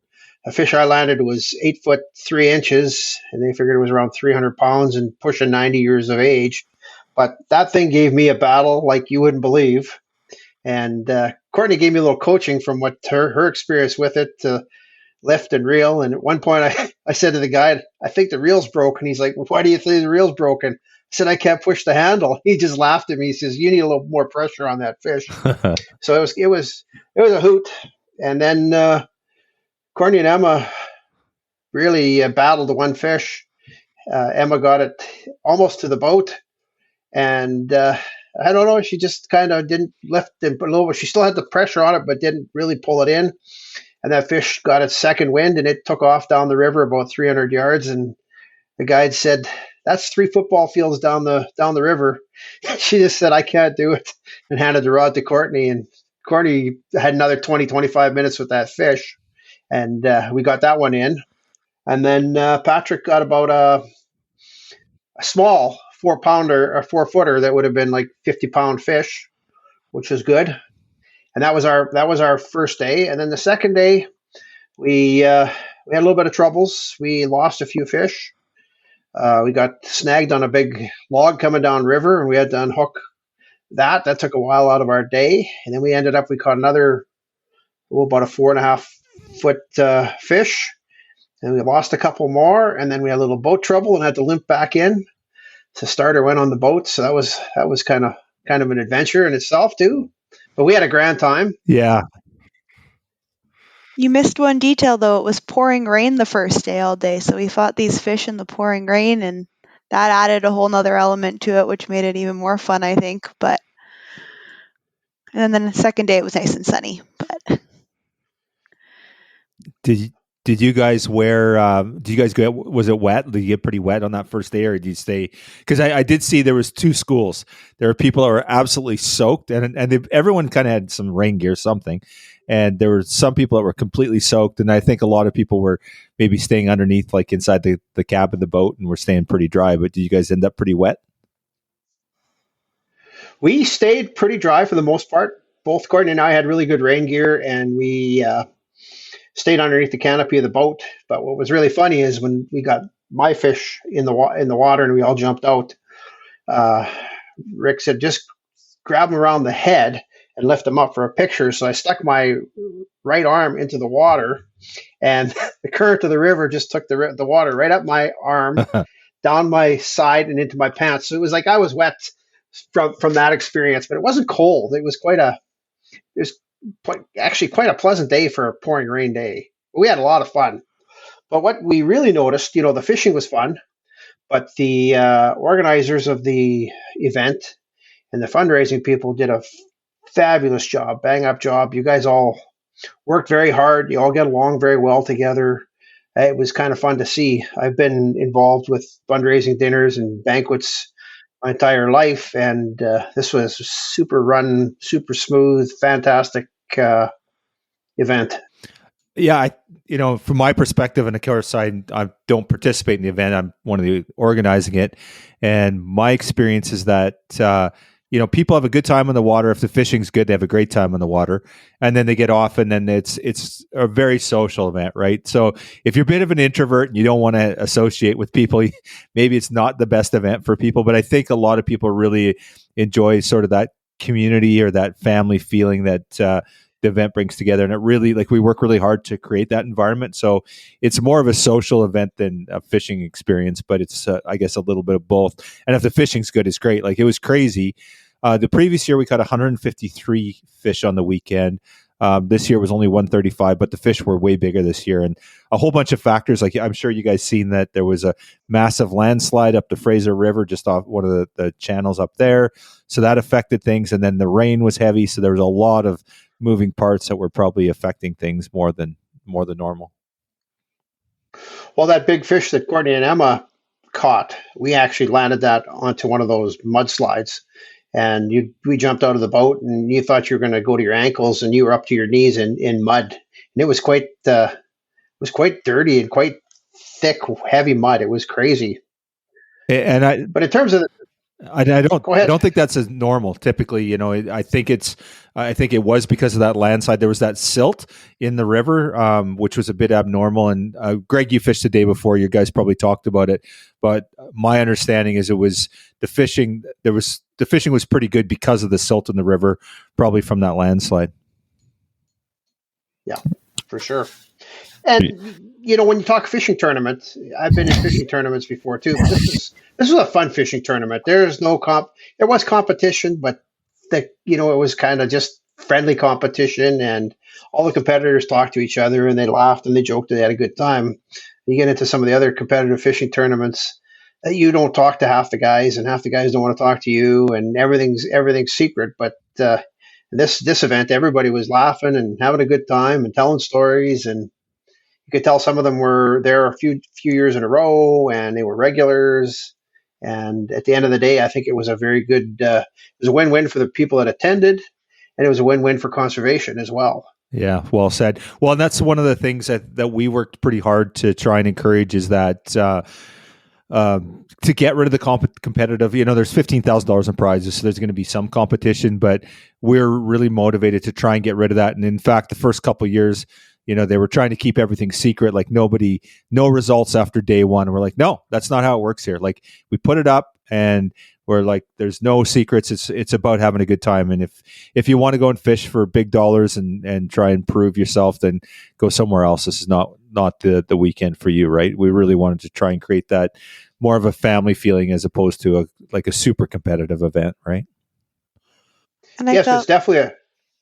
a fish I landed was 8'3", and they figured it was around 300 pounds and pushing 90 years of age. But that thing gave me a battle like you wouldn't believe. And Courtney gave me a little coaching from what her experience with it to lift and reel. And at one point, I said to the guy, I think the reel's broken. He's like, well, why do you think the reel's broken? I said, I can't push the handle. He just laughed at me. He says, you need a little more pressure on that fish. So it was a hoot. And then Courtney and Emma really battled the one fish. Emma got it almost to the boat. And I don't know, she just kind of didn't lift it a little bit. She still had the pressure on it, but didn't really pull it in. And that fish got its second wind, and it took off down the river about 300 yards. And the guide said, that's 3 football fields down the river. She just said, I can't do it, and handed the rod to Courtney. And Courtney had another 20, 25 minutes with that fish. And we got that one in. And then Patrick got about a small 4-pounder or 4-footer that would have been like 50-pound fish, which was good. And that was our first day. And then the second day, we had a little bit of troubles. We lost a few fish. We got snagged on a big log coming down river, and we had to unhook that. That took a while out of our day. And then we caught another, about a 4.5-foot fish. And we lost a couple more. And then we had a little boat trouble and had to limp back in. So starter went on the boat. So that was kind of an adventure in itself too. But we had a grand time. Yeah. You missed one detail, though. It was pouring rain the first day all day, so we fought these fish in the pouring rain, and that added a whole nother element to it, which made it even more fun, I think. And then the second day it was nice and sunny. But Did you guys wear? Did you guys go? Was it wet? Did you get pretty wet on that first day, or did you stay? Because I did see there was 2 schools. There were people that were absolutely soaked, and everyone kind of had some rain gear, something, and there were some people that were completely soaked. And I think a lot of people were maybe staying underneath, like inside the cab of the boat, and were staying pretty dry. But did you guys end up pretty wet? We stayed pretty dry for the most part. Both Courtney and I had really good rain gear, and we stayed underneath the canopy of the boat. But what was really funny is when we got my fish in the water and we all jumped out, Rick said, just grab him around the head and lift him up for a picture. So I stuck my right arm into the water, and the current of the river just took the water right up my arm, down my side and into my pants. So it was like I was wet from that experience, but it wasn't cold. It was quite a pleasant day for a pouring rain day. We had a lot of fun. But what we really noticed, the fishing was fun, but the organizers of the event and the fundraising people did a fabulous job, bang up job. You guys all worked very hard. You all get along very well together. It was kind of fun to see. I've been involved with fundraising dinners and banquets my entire life, and this was super run, super smooth, fantastic event. Yeah, from my perspective, and of course, I don't participate in the event. I'm one of the organizing it, and my experience is that people have a good time on the water. If the fishing's good, they have a great time on the water, and then they get off, and then it's a very social event, right? So if you're a bit of an introvert and you don't want to associate with people, maybe it's not the best event for people. But I think a lot of people really enjoy sort of that community or that family feeling that the event brings together. And it really, we work really hard to create that environment. So it's more of a social event than a fishing experience, but it's, I guess, a little bit of both. And if the fishing's good, it's great. It was crazy. The previous year, we caught 153 fish on the weekend. This year was only 135, but the fish were way bigger this year. And a whole bunch of factors, I'm sure you guys seen that there was a massive landslide up the Fraser River, just off one of the channels up there. So that affected things. And then the rain was heavy. So there was a lot of moving parts that were probably affecting things more than normal. Well, that big fish that Courtney and Emma caught, we actually landed that onto one of those mudslides. And we jumped out of the boat, and you thought you were going to go to your ankles, and you were up to your knees in mud. And it was quite dirty and quite thick, heavy mud. It was crazy. But in terms of I Go ahead. don't think that's as normal. Typically, you know, I think it was because of that landslide. There was that silt in the river, which was a bit abnormal. And Greg, you fished the day before. You guys probably talked about it, but my understanding is it was the fishing. The fishing was pretty good because of the silt in the river, probably from that landslide. Yeah, for sure. And you know, when you talk fishing tournaments, I've been in fishing tournaments before too. But this was a fun fishing tournament. There's no There was competition, but it was kind of just friendly competition, and all the competitors talked to each other and they laughed and they joked and they had a good time. You get into some of the other competitive fishing tournaments, you don't talk to half the guys, and half the guys don't want to talk to you, and everything's secret. But this event, everybody was laughing and having a good time and telling stories, and you could tell some of them were there a few years in a row, and they were regulars. And at the end of the day, I think it was a very good. It was a win-win for the people that attended, and it was a win-win for conservation as well. Yeah, well said. Well, and that's one of the things that we worked pretty hard to try and encourage is that to get rid of the competitive. You know, there's $15,000 in prizes, so there's going to be some competition, but we're really motivated to try and get rid of that. And in fact, the first couple of years, you know, they were trying to keep everything secret, like no results after day one. And we're like, no, that's not how it works here. Like, we put it up and we're like, there's no secrets. It's about having a good time. And if you want to go and fish for big dollars and try and prove yourself, then go somewhere else. This is not the weekend for you, right? We really wanted to try and create that more of a family feeling as opposed to a super competitive event, right? And it's definitely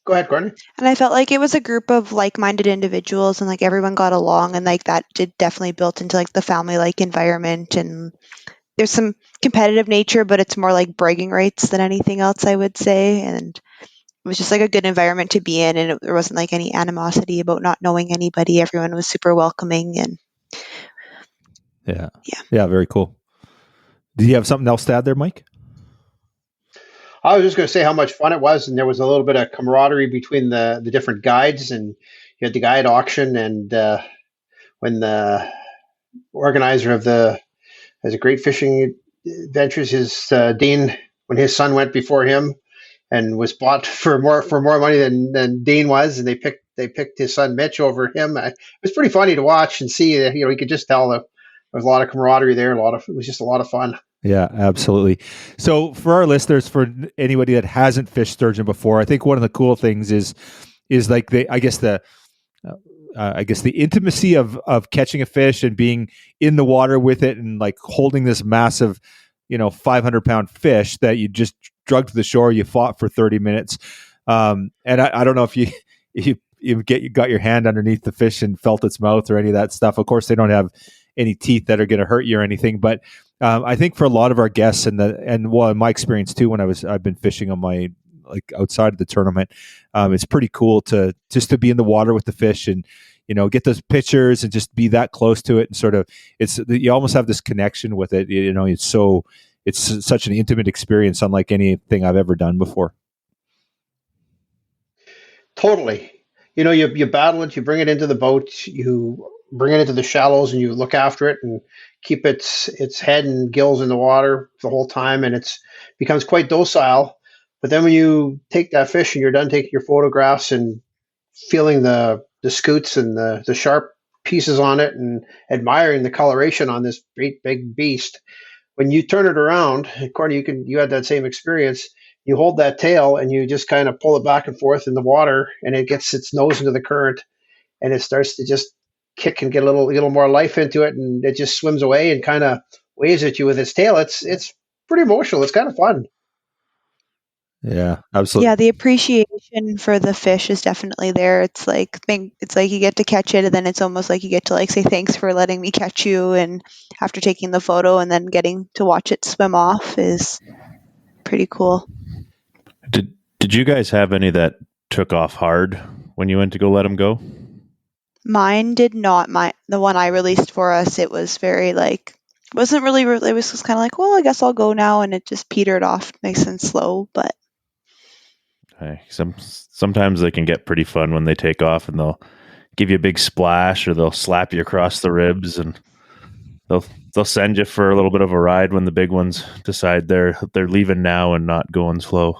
Go ahead, Courtney. And I felt like it was a group of like-minded individuals, and like everyone got along, and like that did definitely built into like the family-like environment. And there's some competitive nature, but it's more like bragging rights than anything else, I would say. And it was just like a good environment to be in, and there wasn't like any animosity about not knowing anybody. Everyone was super welcoming, and yeah, very cool. Do you have something else to add there, Mike? I was just going to say how much fun it was, and there was a little bit of camaraderie between the different guides, and you had the guide auction, and when the organizer of as a Great Fishing Adventures, his Dean, when his son went before him and was bought for more money than Dean was, and they picked his son Mitch over him. It was pretty funny to watch and see. You know, you could just tell that there was a lot of camaraderie there. It was just a lot of fun. Yeah, absolutely. So for our listeners, for anybody that hasn't fished sturgeon before, I think one of the cool things is like I guess the intimacy of catching a fish and being in the water with it and like holding this massive, 500-pound fish that you just drug to the shore. You fought for 30 minutes. And I don't know if you got your hand underneath the fish and felt its mouth or any of that stuff. Of course, they don't have any teeth that are going to hurt you or anything, but I think for a lot of our guests in my experience too, when I've been fishing on my outside of the tournament, it's pretty cool to be in the water with the fish and get those pictures and just be that close to it, and sort of you almost have this connection with it. It's such an intimate experience, unlike anything I've ever done before. Totally. You battle it, you bring it into the boat, you bring it into the shallows, and you look after it and keep its head and gills in the water the whole time, and it becomes quite docile. But then when you take that fish and you're done taking your photographs and feeling the scoots and the sharp pieces on it and admiring the coloration on this great big beast, when you turn it around, Courtney, you had that same experience. You hold that tail and you just kind of pull it back and forth in the water, and it gets its nose into the current, and it starts to just kick and get a little more life into it, and it just swims away and kind of waves at you with its tail. It's pretty emotional. It's kind of fun. Yeah, absolutely. Yeah, the appreciation for the fish is definitely there. It's like you get to catch it, and then it's almost like you get to like say thanks for letting me catch you, and after taking the photo and then getting to watch it swim off is pretty cool. Did you guys have any that took off hard when you went to go let them go? Mine did not. The one I released for us, it was very wasn't really. It was just kind of like, well, I guess I'll go now, and it just petered off nice and slow. But okay. Sometimes they can get pretty fun when they take off, and they'll give you a big splash, or they'll slap you across the ribs, and they'll send you for a little bit of a ride when the big ones decide they're leaving now and not going slow.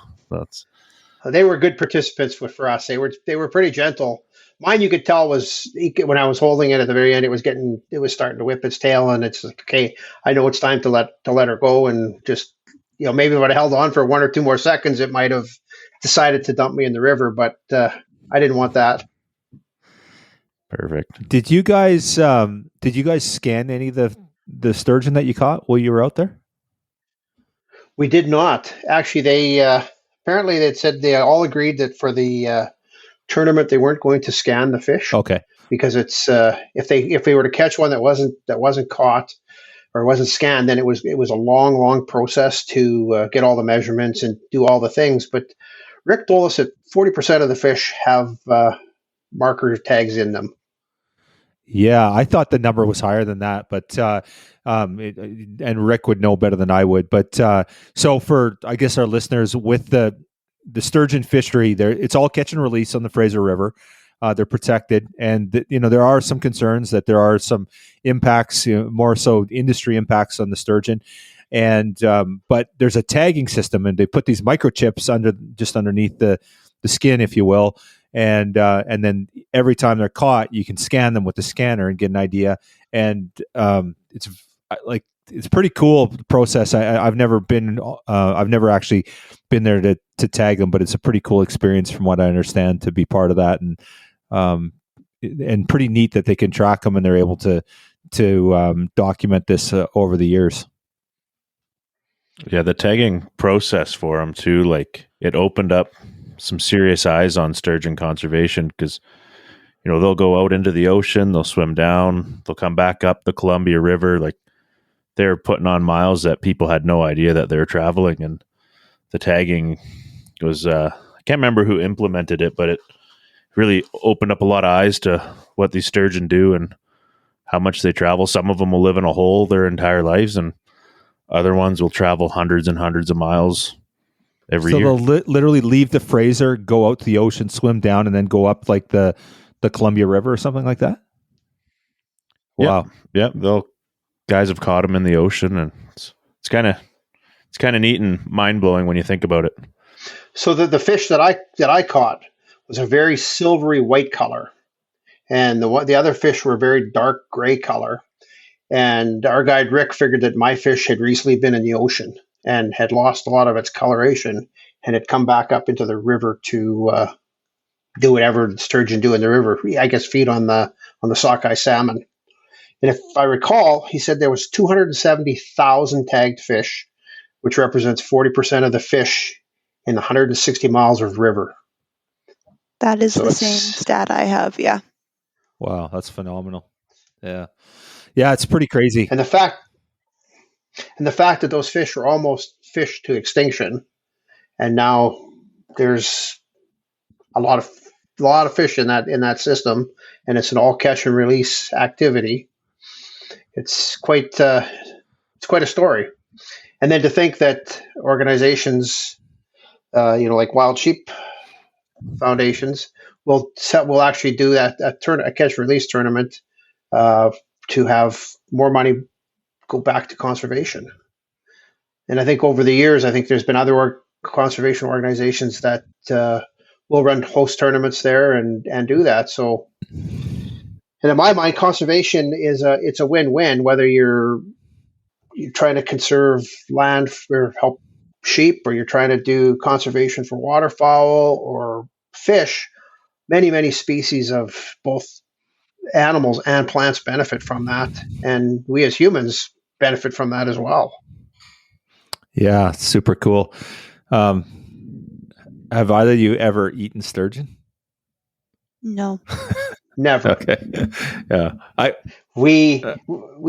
They were good participants for us. They were pretty gentle. Mine, you could tell, was when I was holding it at the very end. It was starting to whip its tail, and it's like, okay, I know it's time to let her go, and just maybe if I held on for 1 or 2 more seconds, it might have decided to dump me in the river. But I didn't want that. Perfect. Did you guys scan any of the sturgeon that you caught while you were out there? We did not. Actually, they apparently they said they all agreed that for the tournament they weren't going to scan the fish. Okay. Because it's if they were to catch one that wasn't caught or wasn't scanned, then it was a long process to get all the measurements and do all the things. But Rick told us that 40% of the fish have marker tags in them. Yeah, I thought the number was higher than that, but and Rick would know better than I would. But so for, I guess, our listeners, with the sturgeon fishery, it's all catch and release on the Fraser River. They're protected, and there are some concerns that there are some impacts, more so industry impacts on the sturgeon. And but there's a tagging system, and they put these microchips underneath the skin, if you will. And then every time they're caught, you can scan them with the scanner and get an idea. And it's pretty cool process. I've never actually been there to tag them, but it's a pretty cool experience from what I understand to be part of that. And pretty neat that they can track them and they're able to document this over the years. Yeah, the tagging process for them too, like it opened up some serious eyes on sturgeon conservation, because they'll go out into the ocean, they'll swim down, they'll come back up the Columbia River. Like, they're putting on miles that people had no idea that they were traveling. And the tagging was I can't remember who implemented it, but it really opened up a lot of eyes to what these sturgeon do and how much they travel. Some of them will live in a hole their entire lives, and other ones will travel hundreds and hundreds of miles every year. So they'll literally leave the Fraser, go out to the ocean, swim down, and then go up like the Columbia River or something like that? Wow. Yeah. Guys have caught them in the ocean, and it's kind of neat and mind-blowing when you think about it. So the fish that I caught was a very silvery white color, and the other fish were very dark gray color. And our guide Rick figured that my fish had recently been in the ocean and had lost a lot of its coloration and had come back up into the river to do whatever the sturgeon do in the river. I guess feed on the sockeye salmon. And if I recall, he said there was 270,000 tagged fish, which represents 40% of the fish in 160 miles of river. That is the same stat I have. Yeah. Wow, that's phenomenal. Yeah. Yeah, it's pretty crazy. And the fact that those fish were almost fished to extinction, and now there's a lot of fish in that system, and it's an all catch and release activity. It's quite a story. And then to think that organizations, like Wild Sheep Foundations, will actually do a catch release tournament to have more money go back to conservation. And I think over the years, there's been other conservation organizations that will run host tournaments there and do that. So, and in my mind, conservation it's a win-win, whether you're trying to conserve land for help sheep, or you're trying to do conservation for waterfowl or fish. Many species of both animals and plants benefit from that, and we as humans benefit from that as well. Yeah, super cool. Have either of you ever eaten sturgeon? No. Never. Okay. Yeah. We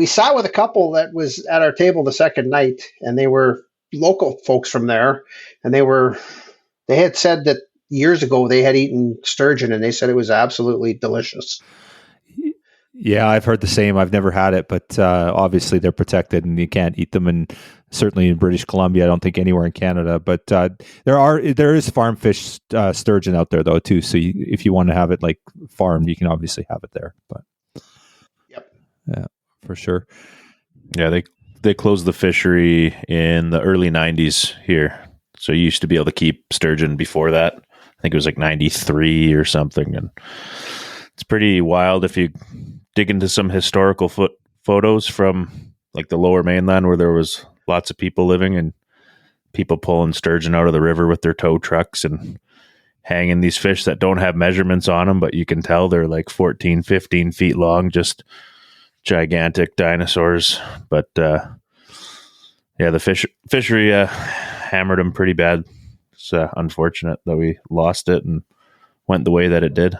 sat with a couple that was at our table the second night, and they were local folks from there, and they had said that years ago they had eaten sturgeon, and they said it was absolutely delicious. Yeah, I've heard the same. I've never had it, but obviously they're protected and you can't eat them. And certainly in British Columbia, I don't think anywhere in Canada. But there is farm fish sturgeon out there though too. So if you want to have it like farmed, you can obviously have it there. But yep, yeah, for sure. Yeah, they closed the fishery in the early 90s here. So you used to be able to keep sturgeon before that. I think it was like 93 or something. And it's pretty wild if you dig into some historical photos from like the lower mainland where there was lots of people living and people pulling sturgeon out of the river with their tow trucks and hanging these fish that don't have measurements on them, but you can tell they're like 14, 15 feet long, just gigantic dinosaurs. But yeah, the fishery hammered them pretty bad. It's unfortunate that we lost it and went the way that it did.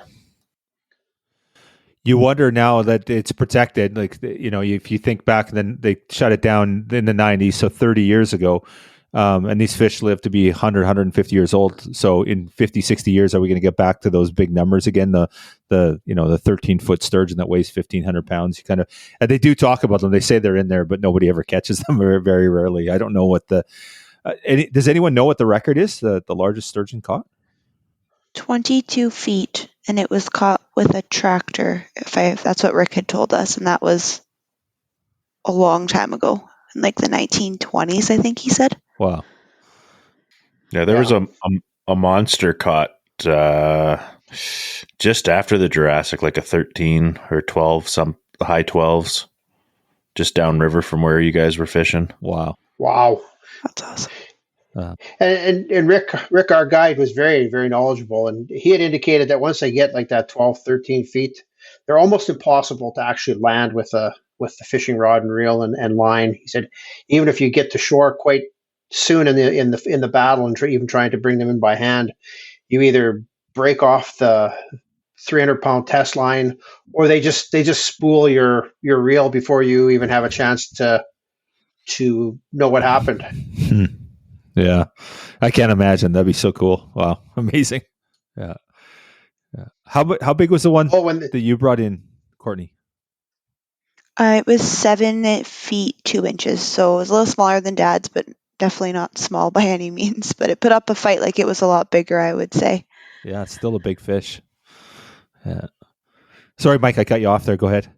You wonder now that it's protected, like, if you think back, then they shut it down in the 90s, so 30 years ago. And these fish live to be 100, 150 years old. So in 50, 60 years, are we going to get back to those big numbers again? The 13-foot sturgeon that weighs 1,500 pounds. And they do talk about them. They say they're in there, but nobody ever catches them, or very rarely. I don't know what does anyone know what the record is? The largest sturgeon caught? 22 feet, and it was caught with a tractor. If that's what Rick had told us, and that was a long time ago, in like the 1920s, I think he said. Wow. Yeah, there was a monster caught just after the Jurassic, like a 13 or 12, some high 12s, just downriver from where you guys were fishing. Wow. That's awesome. And Rick, our guide, was very, very knowledgeable, and he had indicated that once they get like that 12, 13 feet, they're almost impossible to actually land with the fishing rod and reel and line. He said, even if you get to shore quite soon in the battle and even trying to bring them in by hand, you either break off the 300-pound test line, or they just spool your reel before you even have a chance to know what happened. Yeah, I can't imagine. That'd be so cool. Wow, amazing. Yeah. How big was the one that you brought in, Courtney? It was 7 feet 2 inches, so it was a little smaller than Dad's, but definitely not small by any means. But it put up a fight like it was a lot bigger, I would say. Yeah, it's still a big fish. Yeah. Sorry, Mike, I cut you off there. Go ahead.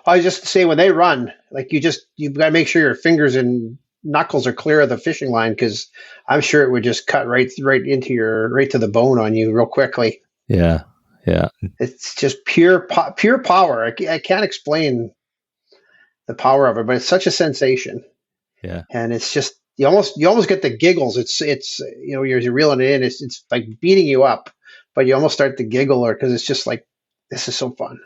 I was just to say, when they run, like you've got to make sure your fingers and knuckles are clear of the fishing line, because I'm sure it would just cut right to the bone on you real quickly. Yeah. It's just pure power. I can't explain the power of it, but it's such a sensation. Yeah. And it's just you almost get the giggles. It's you're reeling it in. It's like beating you up, but you almost start to giggle, or because it's just like, this is so fun.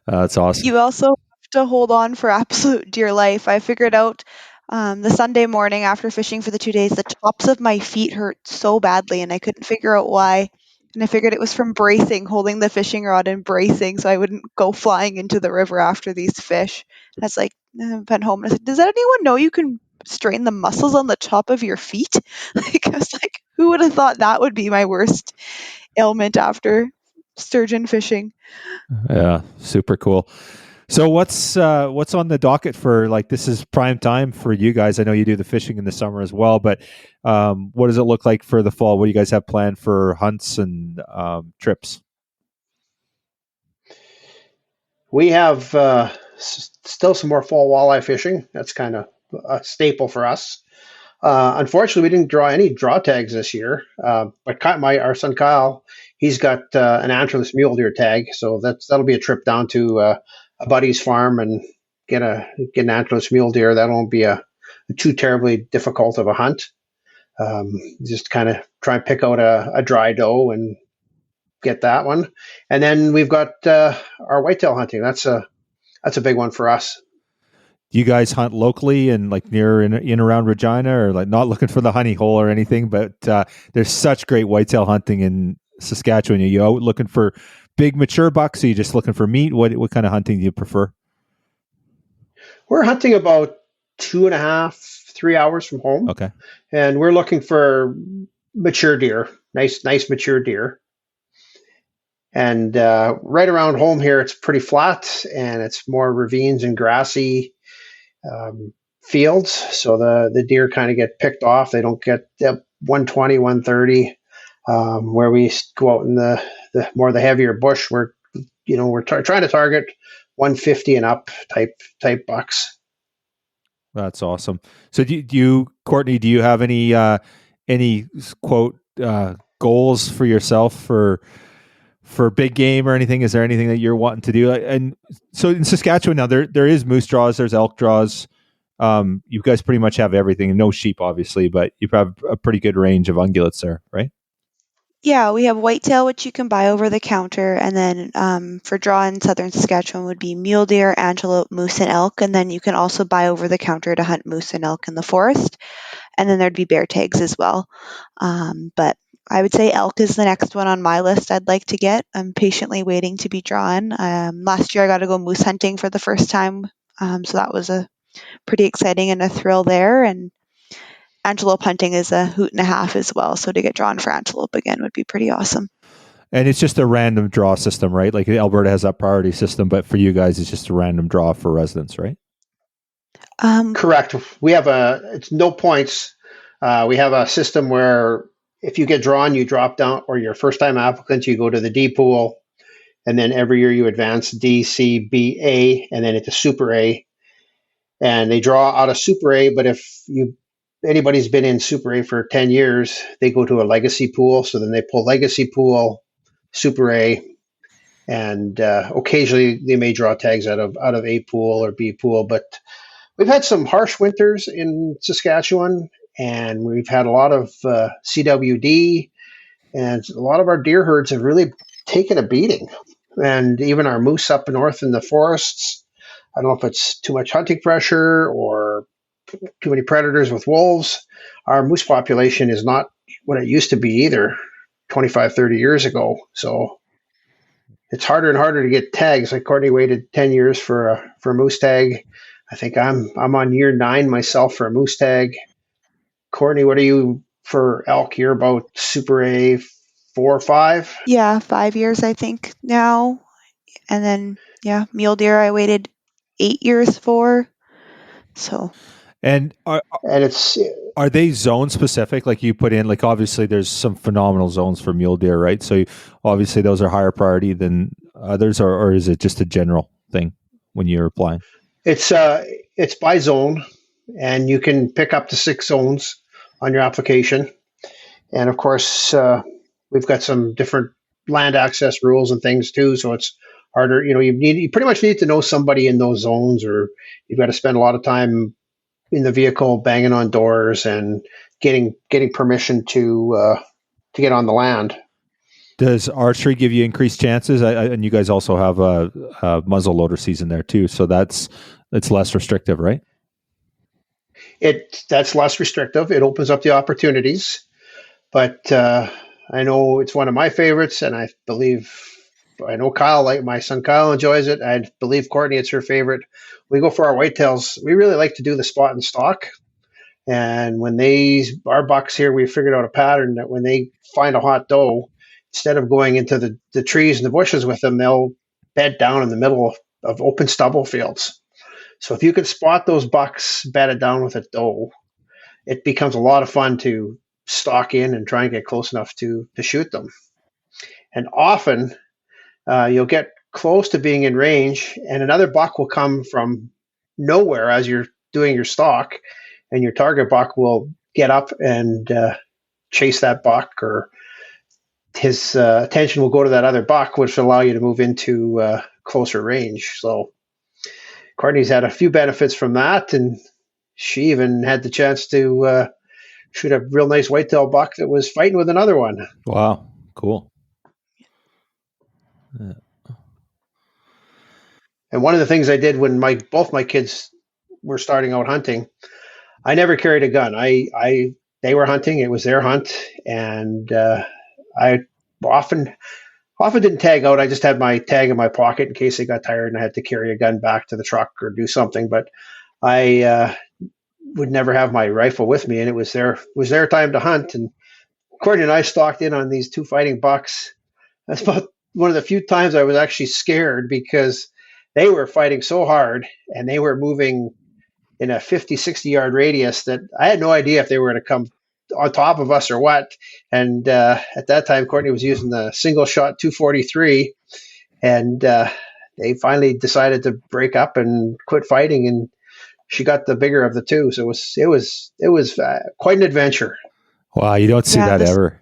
That's awesome. You also have to hold on for absolute dear life. I figured out the Sunday morning after fishing for the 2 days, the tops of my feet hurt so badly, and I couldn't figure out why. And I figured it was from bracing, holding the fishing rod and bracing, so I wouldn't go flying into the river after these fish. And I was like, I went home and I said, does anyone know you can strain the muscles on the top of your feet? Like, I was like, who would have thought that would be my worst ailment after sturgeon fishing? Yeah, super cool. So what's on the docket for, like, this is prime time for you guys? I know you do the fishing in the summer as well, but what does it look like for the fall? What do you guys have planned for hunts and trips? We have still some more fall walleye fishing. That's kind of a staple for us. Unfortunately, we didn't draw any draw tags this year, but our son Kyle, he's got an antlerless mule deer tag, so that'll be a trip down to a buddy's farm and get an antlerless mule deer. That won't be a too terribly difficult of a hunt. Just kind of try and pick out a dry doe and get that one, and then we've got our whitetail hunting. That's a big one for us. Do you guys hunt locally and like near in around Regina, or like not looking for the honey hole or anything? But there's such great whitetail hunting in Saskatchewan. Are you out looking for big mature bucks? Are you just looking for meat? What kind of hunting do you prefer? We're hunting about 2.5, 3 hours from home. Okay. And we're looking for mature deer, nice mature deer. And right around home here, it's pretty flat, and it's more ravines and grassy fields. So the deer kind of get picked off. They don't get 120, 130. Where we go out in the more the heavier bush, we're trying to target 150 and up type bucks. That's awesome. So do you, Courtney, do you have any quote goals for yourself for big game or anything? Is there anything that you're wanting to do? And so in Saskatchewan now, there is moose draws, there's elk draws. You guys pretty much have everything. No sheep, obviously, but you have a pretty good range of ungulates there, right? Yeah, we have whitetail, which you can buy over the counter, and then for draw in southern Saskatchewan would be mule deer, antelope, moose, and elk, and then you can also buy over the counter to hunt moose and elk in the forest, and then there'd be bear tags as well. But I would say elk is the next one on my list I'd like to get. I'm patiently waiting to be drawn. Last year I got to go moose hunting for the first time, so that was a pretty exciting and a thrill there, and antelope hunting is a hoot and a half as well. So to get drawn for antelope again would be pretty awesome. And it's just a random draw system, right? Like Alberta has that priority system, but for you guys, it's just a random draw for residents, right? Correct. We have it's no points. We have a system where if you get drawn, you drop down, or you're a first time applicant, you go to the D pool. And then every year you advance D, C, B, A, and then into Super A. And they draw out of Super A, but if anybody's been in Super A for 10 years, they go to a legacy pool. So then they pull legacy pool, Super A, and occasionally they may draw tags out of A pool or B pool. But we've had some harsh winters in Saskatchewan, and we've had a lot of CWD, and a lot of our deer herds have really taken a beating. And even our moose up north in the forests, I don't know if it's too much hunting pressure or too many predators with wolves. Our moose population is not what it used to be either 25, 30 years ago. So it's harder and harder to get tags. Like Courtney waited 10 years for a moose tag. I think I'm on year 9 myself for a moose tag. Courtney, what are you for elk? You're about Super A 4 or 5? Yeah, 5 years I think now. And then mule deer I waited 8 years for. So And are they zone specific? Like you put in, like obviously there's some phenomenal zones for mule deer, right? So obviously those are higher priority than others, or is it just a general thing when you're applying? It's by zone, and you can pick up to 6 zones on your application. And of course, we've got some different land access rules and things too, so it's harder. You pretty much need to know somebody in those zones, or you've got to spend a lot of time in the vehicle banging on doors and getting permission to get on the land. Does archery give you increased chances? And you guys also have a muzzle loader season there too, so it's less restrictive, right? That's less restrictive. It opens up the opportunities, but I know it's one of my favorites, and I know Kyle, like my son Kyle, enjoys it. I believe Courtney, it's her favorite. We go for our whitetails. We really like to do the spot and stalk. And when our bucks here, we figured out a pattern that when they find a hot doe, instead of going into the trees and the bushes with them, they'll bed down in the middle of open stubble fields. So if you can spot those bucks bedded down with a doe, it becomes a lot of fun to stalk in and try and get close enough to shoot them. And often you'll get close to being in range, and another buck will come from nowhere as you're doing your stalk, and your target buck will get up and chase that buck, or his attention will go to that other buck, which will allow you to move into closer range. So Courtney's had a few benefits from that, and she even had the chance to shoot a real nice whitetail buck that was fighting with another one. Wow, cool. Yeah. And one of the things I did when both my kids were starting out hunting, I never carried a gun. They were hunting; it was their hunt, and I often didn't tag out. I just had my tag in my pocket in case they got tired and I had to carry a gun back to the truck or do something. But I would never have my rifle with me, and it was their time to hunt. And Courtney and I stalked in on these 2 fighting bucks. That's about one of the few times I was actually scared, because they were fighting so hard and they were moving in a 50, 60 yard radius that I had no idea if they were going to come on top of us or what. And at that time, Courtney was using the single shot 243, and they finally decided to break up and quit fighting, and she got the bigger of the two. So it was quite an adventure. Wow, you don't see that ever.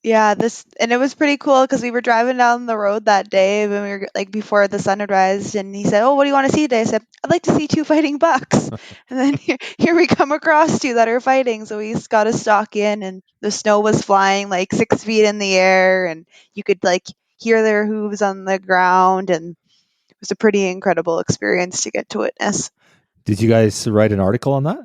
Yeah, and it was pretty cool because we were driving down the road that day when we were like before the sun had risen, and he said, "Oh, what do you want to see today?" I said, "I'd like to see two fighting bucks." And then here we come across two that are fighting, so we got to stalk in, and the snow was flying like 6 feet in the air, and you could like hear their hooves on the ground, and it was a pretty incredible experience to get to witness. Did you guys write an article on that?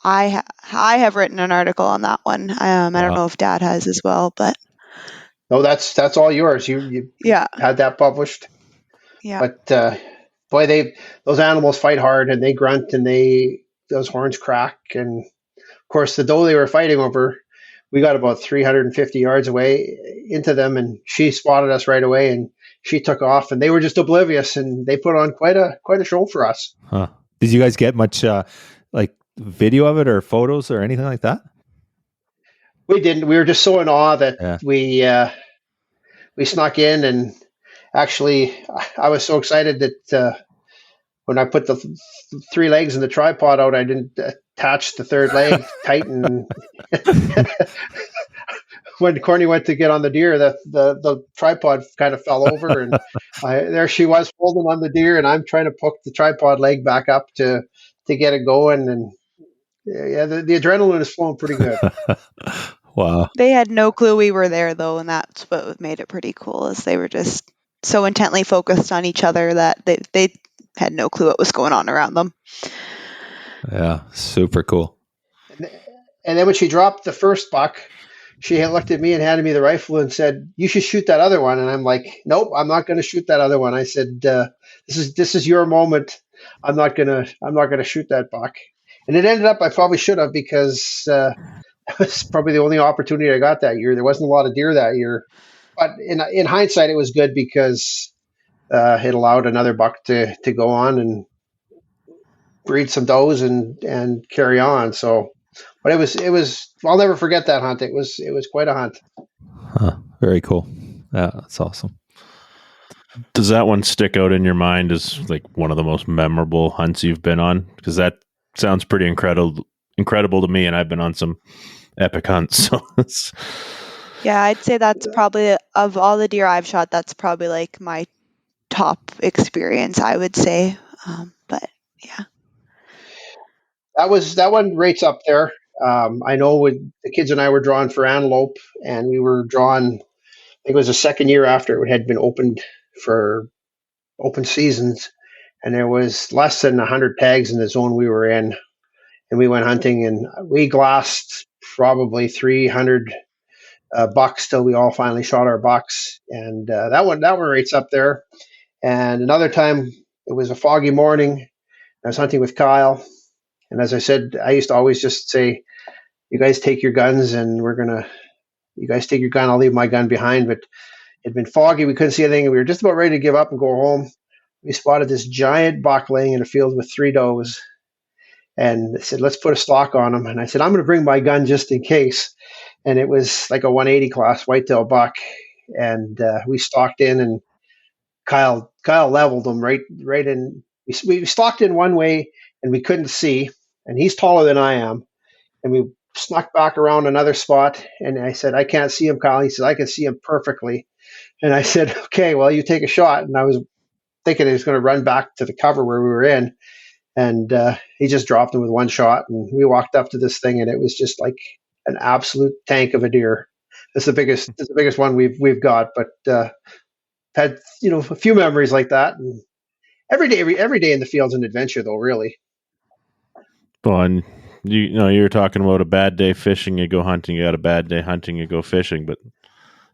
I have written an article on that one. I don't know if Dad has as well, but no, that's all yours. You had that published. Yeah, but boy, those animals fight hard, and they grunt, and those horns crack, and of course the doe they were fighting over, we got about 350 yards away into them, and she spotted us right away, and she took off, and they were just oblivious, and they put on quite a show for us. Huh. Did you guys get much like video of it or photos or anything like that? We didn't. We were just so in awe that we snuck in, and actually I was so excited that when I put the 3 legs in the tripod out, I didn't attach the third leg tight, and when Courtney went to get on the deer, the tripod kind of fell over, and there she was holding on the deer, and I'm trying to poke the tripod leg back up to get it going, and the adrenaline is flowing pretty good. Wow. They had no clue we were there though, and that's what made it pretty cool. Is they were just so intently focused on each other that they had no clue what was going on around them. Yeah, super cool. And then when she dropped the first buck, she had looked at me and handed me the rifle and said, "You should shoot that other one." And I'm like, "Nope, I'm not going to shoot that other one." I said, "This is your moment. I'm not gonna shoot that buck." And it ended up I probably should have, because it was probably the only opportunity I got that year. There wasn't a lot of deer that year, but in hindsight, it was good because it allowed another buck to go on and breed some does and carry on. So. But it was. I'll never forget that hunt. It was quite a hunt. Huh, very cool. Yeah, that's awesome. Does that one stick out in your mind as like one of the most memorable hunts you've been on? Because that sounds pretty incredible to me, and I've been on some epic hunts. So yeah, I'd say that's probably, of all the deer I've shot, that's probably like my top experience, I would say. But yeah, that one rates up there. I know when the kids and I were drawn for antelope, and we were drawn, I think it was the second year after it had been opened for open seasons, and there was less than 100 tags in the zone we were in, and we went hunting, and we glassed probably 300 bucks till we all finally shot our bucks, and that one rates up there. And another time, it was a foggy morning. I was hunting with Kyle, and as I said, I used to always just say, "You guys take your guns, and you guys take your gun, I'll leave my gun behind." But it had been foggy, we couldn't see anything, and we were just about ready to give up and go home. We spotted this giant buck laying in a field with 3 does, and they said, "Let's put a stock on him." And I said, "I'm going to bring my gun just in case." And it was like a 180 class whitetail buck, and we stalked in, and Kyle leveled him right in. We stalked in one way, and we couldn't see, and he's taller than I am, and we snuck back around another spot, and I said, "I can't see him, Kyle." He said, "I can see him perfectly." And I said, "Okay, well, you take a shot." And I was thinking he was going to run back to the cover where we were in, and he just dropped him with one shot, and we walked up to this thing, and it was just like an absolute tank of a deer. It's the biggest one we've got, but had a few memories like that, and every day in the field's an adventure, though, really. Well, and you were talking about a bad day fishing, you go hunting. You got a bad day hunting, you go fishing. But it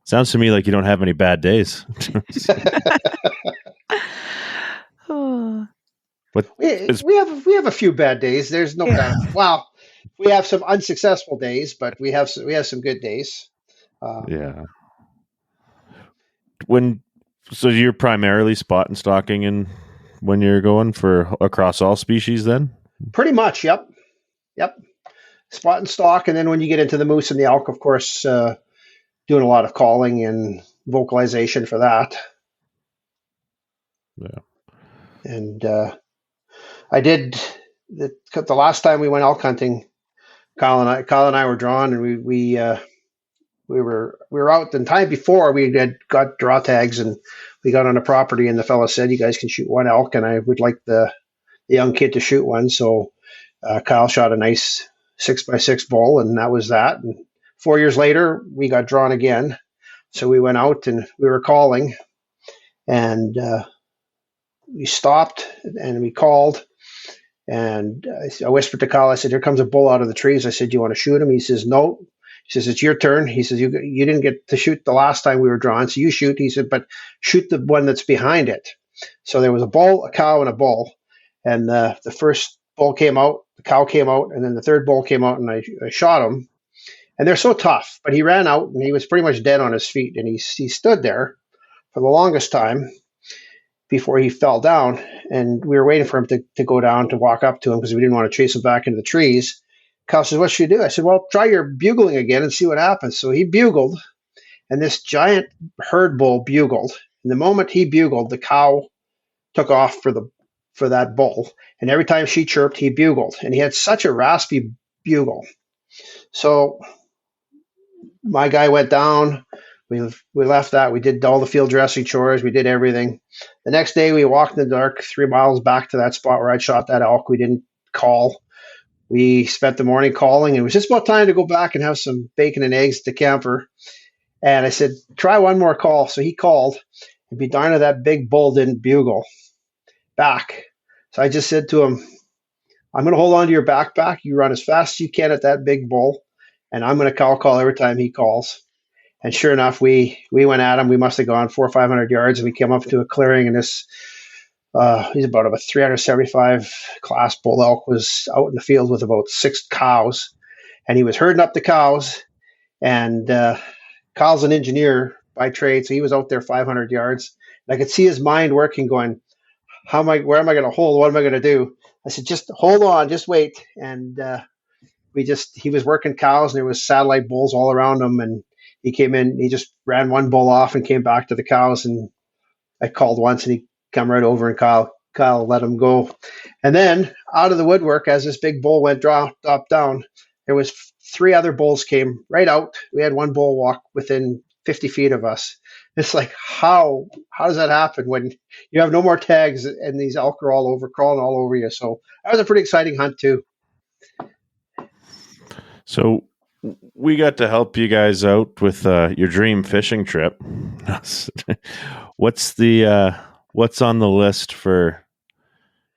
sounds to me like you don't have any bad days. But we have a few bad days. There's no bad. Well, we have some unsuccessful days, but we have some good days. Yeah. So you're primarily spot and stalking, and when you're going for across all species, then? Pretty much, yep. Spot and stalk, and then when you get into the moose and the elk, of course, doing a lot of calling and vocalization for that. Yeah. And I did the last time we went elk hunting. Kyle and I were drawn, and we were out the time before. We had got draw tags, and we got on a property, and the fella said, "You guys can shoot one elk, and I would like the young kid to shoot one." So Kyle shot a nice 6x6 bull, and that was that. And 4 years later, we got drawn again. So we went out and we were calling, and we stopped and we called. And I whispered to Kyle, I said, "Here comes a bull out of the trees." I said, "Do you want to shoot him?" He says, "No." He says, "It's your turn." He says, you didn't get to shoot the last time we were drawn, so you shoot." He said, "But shoot the one that's behind it." So there was a bull, a cow, and a bull. And the first bull came out, the cow came out, and then the third bull came out, and I shot him. And they're so tough, but he ran out, and he was pretty much dead on his feet. And he stood there for the longest time before he fell down. And we were waiting for him to go down to walk up to him because we didn't want to chase him back into the trees. Kyle says, "What should you do?" I said, "Well, try your bugling again and see what happens." So he bugled, and this giant herd bull bugled. And the moment he bugled, the cow took off for that bull. And every time she chirped, he bugled. And he had such a raspy bugle. So my guy went down. We left that. We did all the field dressing chores. We did everything. The next day, we walked in the dark 3 miles back to that spot where I'd shot that elk. We didn't call. We spent the morning calling. It was just about time to go back and have some bacon and eggs at the camper. And I said, "Try one more call." So he called. And be darned if that big bull didn't bugle back. So I just said to him, "I'm going to hold on to your backpack. You run as fast as you can at that big bull. And I'm going to call every time he calls." And sure enough, we went at him. We must have gone 400 or 500 yards, and we came up to a clearing, and this he's about a 375 class bull elk was out in the field with about 6 cows, and he was herding up the cows. And Kyle's an engineer by trade, so he was out there 500 yards. And I could see his mind working, going, where am I going to hold? What am I going to do? I said, "Just hold on, just wait." And he was working cows, and there was satellite bulls all around him. And he came in, he just ran one bull off and came back to the cows. And I called once, and he come right over, and Kyle let him go. And then out of the woodwork, as this big bull went drop down, there was 3 other bulls came right out. We had one bull walk within 50 feet of us. It's like, how does that happen when you have no more tags and these elk are crawling all over you? So that was a pretty exciting hunt too. So we got to help you guys out with your dream fishing trip. What's on the list for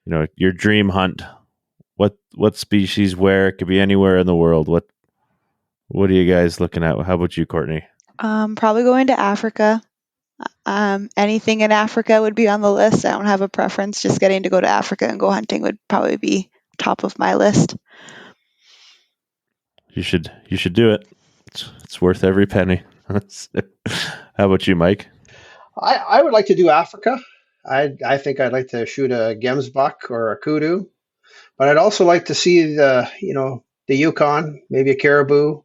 your dream hunt? What species? Where? It could be anywhere in the world. What are you guys looking at? How about you, Courtney? Probably going to Africa. Anything in Africa would be on the list. I don't have a preference. Just getting to go to Africa and go hunting would probably be top of my list. You should do it. It's worth every penny. How about you, Mike? I would like to do Africa. I think I'd like to shoot a gemsbuck or a kudu, but I'd also like to see the Yukon, maybe a caribou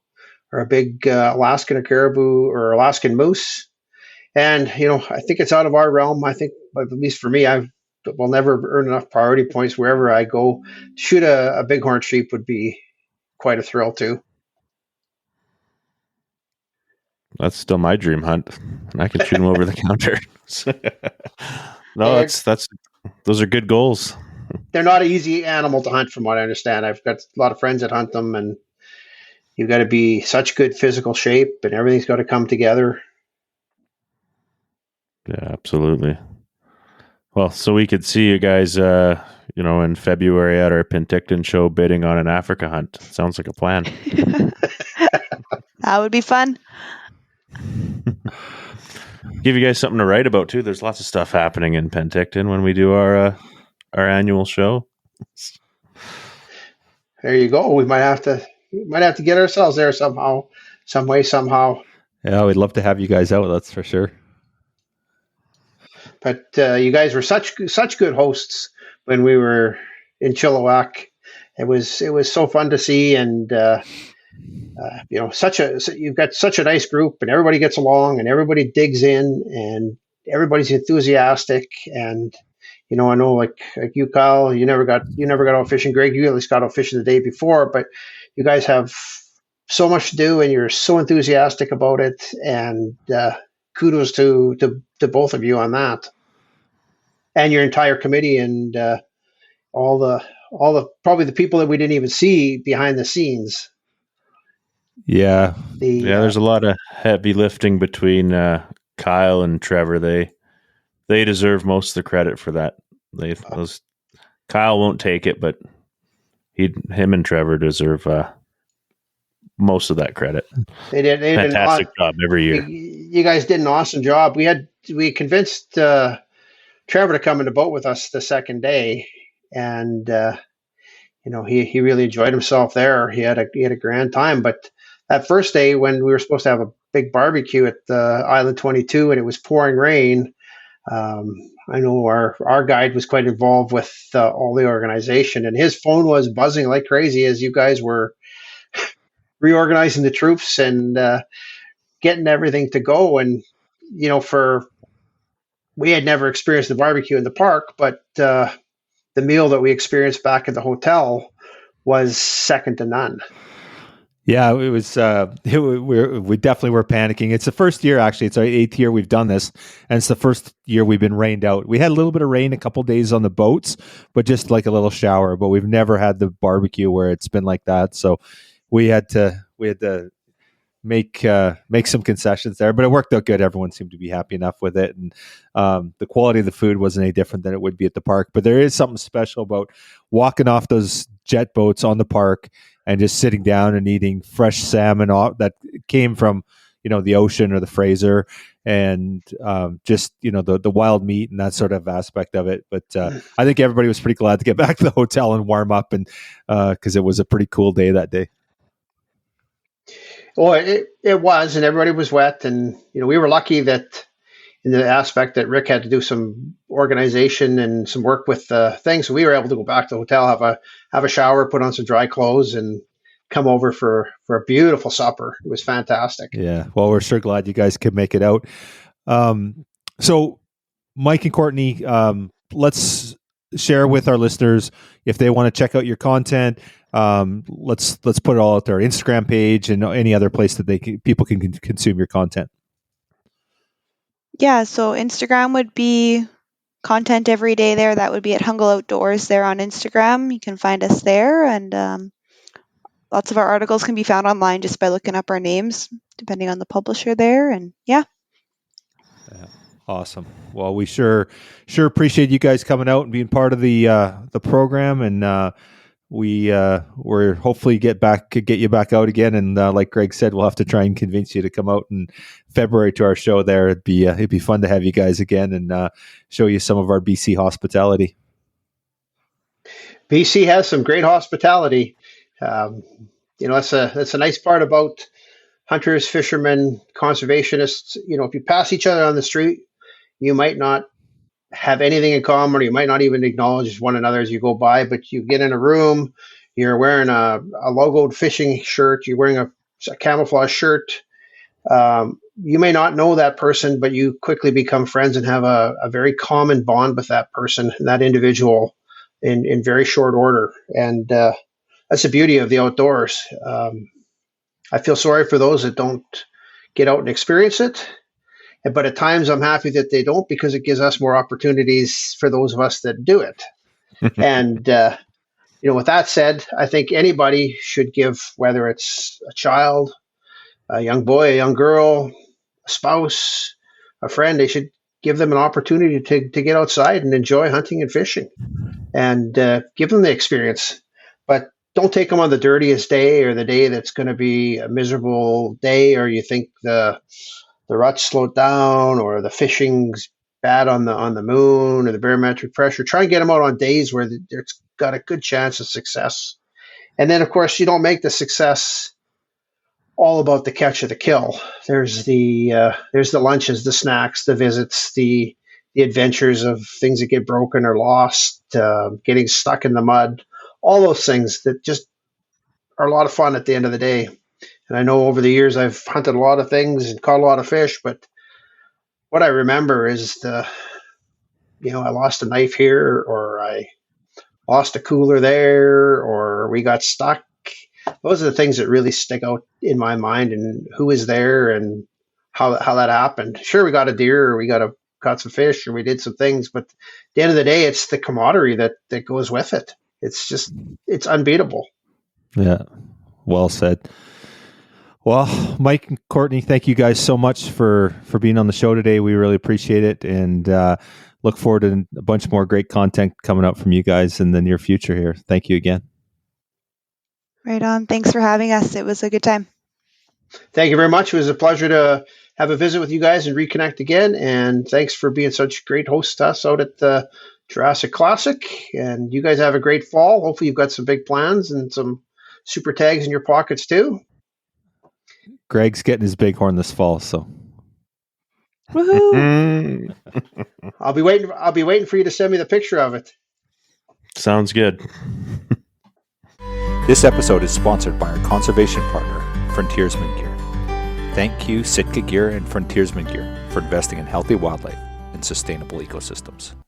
or a big Alaskan caribou or Alaskan moose. And I think it's out of our realm. I think, at least for me, I will never earn enough priority points wherever I go. Shoot a bighorn sheep would be quite a thrill too. That's still my dream hunt, and I can shoot them over the counter. No, that's those are good goals. They're not an easy animal to hunt, from what I understand. I've got a lot of friends that hunt them, and you've got to be such good physical shape, and everything's got to come together. Yeah, absolutely. Well, so we could see you guys, in February at our Penticton show bidding on an Africa hunt. Sounds like a plan. That would be fun. Give you guys something to write about too. There's lots of stuff happening in Penticton when we do our annual show. There you go. We might have to get ourselves there somehow, some way, somehow. Yeah, we'd love to have you guys out. That's for sure. But you guys were such good hosts when we were in Chilliwack. It was so fun to see, and you've got such a nice group, and everybody gets along, and everybody digs in, and everybody's enthusiastic. And I know like you, Kyle, you never got out fishing. Greg, you at least got out fishing the day before, but you guys have so much to do, and you're so enthusiastic about it. And kudos to both of you on that, and your entire committee, and all the probably the people that we didn't even see behind the scenes. Yeah, there's a lot of heavy lifting between Kyle and Trevor. They deserve most of the credit for that. Kyle won't take it, but him and Trevor deserve most of that credit. They did fantastic job every year. You guys did an awesome job. We convinced Trevor to come in the boat with us the second day, and he really enjoyed himself there. He had a grand time. But that first day, when we were supposed to have a big barbecue at Island 22, and it was pouring rain, I know our guide was quite involved with all the organization, and his phone was buzzing like crazy as you guys were reorganizing the troops and getting everything to go. And we had never experienced the barbecue in the park, but the meal that we experienced back at the hotel was second to none. Yeah, it was. We definitely were panicking. It's the first year, actually. It's our 8th year we've done this, and it's the first year we've been rained out. We had a little bit of rain a couple days on the boats, but just like a little shower. But we've never had the barbecue where it's been like that. So we had to make some concessions there, but it worked out good. Everyone seemed to be happy enough with it, and the quality of the food wasn't any different than it would be at the park. But there is something special about walking off those jet boats on the park and just sitting down and eating fresh salmon that came from the ocean or the Fraser, and just the wild meat and that sort of aspect of it. But I think everybody was pretty glad to get back to the hotel and warm up, and because it was a pretty cool day that day. Well, it was, and everybody was wet, and we were lucky that in the aspect that Rick had to do some organization and some work with things, so we were able to go back to the hotel, have a shower, put on some dry clothes, and come over for a beautiful supper. It was fantastic. Yeah, well, we're sure glad you guys could make it out. So, Mike and Courtney, let's share with our listeners if they want to check out your content. Let's put it all out there, Instagram page and any other place that people can consume your content. Yeah, so Instagram would be content every day there. That would be at Hungle Outdoors there on Instagram. You can find us there, and lots of our articles can be found online just by looking up our names, depending on the publisher there. And yeah. Awesome. Well, we sure appreciate you guys coming out and being part of the program, and we're hopefully get you back out again. And like Greg said, we'll have to try and convince you to come out in February to our show there. It'd be fun to have you guys again and show you some of our BC hospitality. BC has some great hospitality. That's a nice part about hunters, fishermen, conservationists. If you pass each other on the street, you might not have anything in common, or you might not even acknowledge one another as you go by, but you get in a room, you're wearing a logoed fishing shirt, you're wearing a camouflage shirt. You may not know that person, but you quickly become friends and have a very common bond with that person, that individual, in very short order. And that's the beauty of the outdoors. I feel sorry for those that don't get out and experience it. But at times I'm happy that they don't, because it gives us more opportunities for those of us that do it. And, with that said, I think anybody should give, whether it's a child, a young boy, a young girl, a spouse, a friend, they should give them an opportunity to get outside and enjoy hunting and fishing, and give them the experience. But don't take them on the dirtiest day, or the day that's going to be a miserable day, or you think the rut's slowed down, or the fishing's bad on the moon, or the barometric pressure. Try and get them out on days where it's got a good chance of success. And then, of course, you don't make the success all about the catch or the kill. There's the lunches, the snacks, the visits, the adventures of things that get broken or lost, getting stuck in the mud, all those things that just are a lot of fun at the end of the day. And I know over the years I've hunted a lot of things and caught a lot of fish, but what I remember is I lost a knife here, or I lost a cooler there, or we got stuck. Those are the things that really stick out in my mind, and who was there and how that happened. Sure, we got a deer, or we caught some fish, or we did some things, but at the end of the day, it's the camaraderie that goes with it. It's unbeatable. Yeah, well said. Well, Mike and Courtney, thank you guys so much for being on the show today. We really appreciate it, and look forward to a bunch more great content coming up from you guys in the near future here. Thank you again. Right on. Thanks for having us. It was a good time. Thank you very much. It was a pleasure to have a visit with you guys and reconnect again. And thanks for being such great hosts to us out at the Jurassic Classic. And you guys have a great fall. Hopefully you've got some big plans and some super tags in your pockets too. Greg's getting his bighorn this fall, so. Woohoo! I'll be waiting for you to send me the picture of it. Sounds good. This episode is sponsored by our conservation partner, Frontiersman Gear. Thank you, Sitka Gear and Frontiersman Gear, for investing in healthy wildlife and sustainable ecosystems.